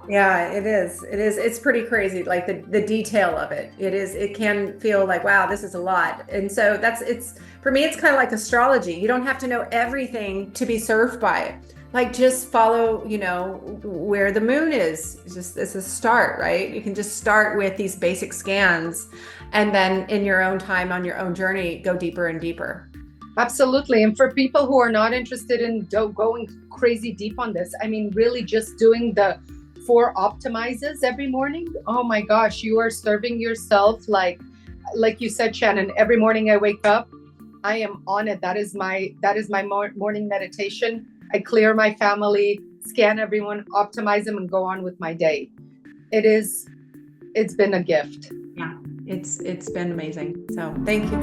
Yeah, it is. It's pretty crazy. Like the detail of it. It can feel like, wow, this is a lot. And so for me, it's kind of like astrology. You don't have to know everything to be served by it. Like, just follow, where the moon is. It's a start, right? You can just start with these basic scans and then in your own time, on your own journey, go deeper and deeper. Absolutely. And for people who are not interested in going crazy deep on this, really just doing the 4 optimizes every morning. Oh my gosh, you are serving yourself. Like you said, Shannon, every morning I wake up, I am on it. That is my morning meditation. I clear my family, scan everyone, optimize them, and go on with my day. It's been a gift. Yeah, it's been amazing. So thank you.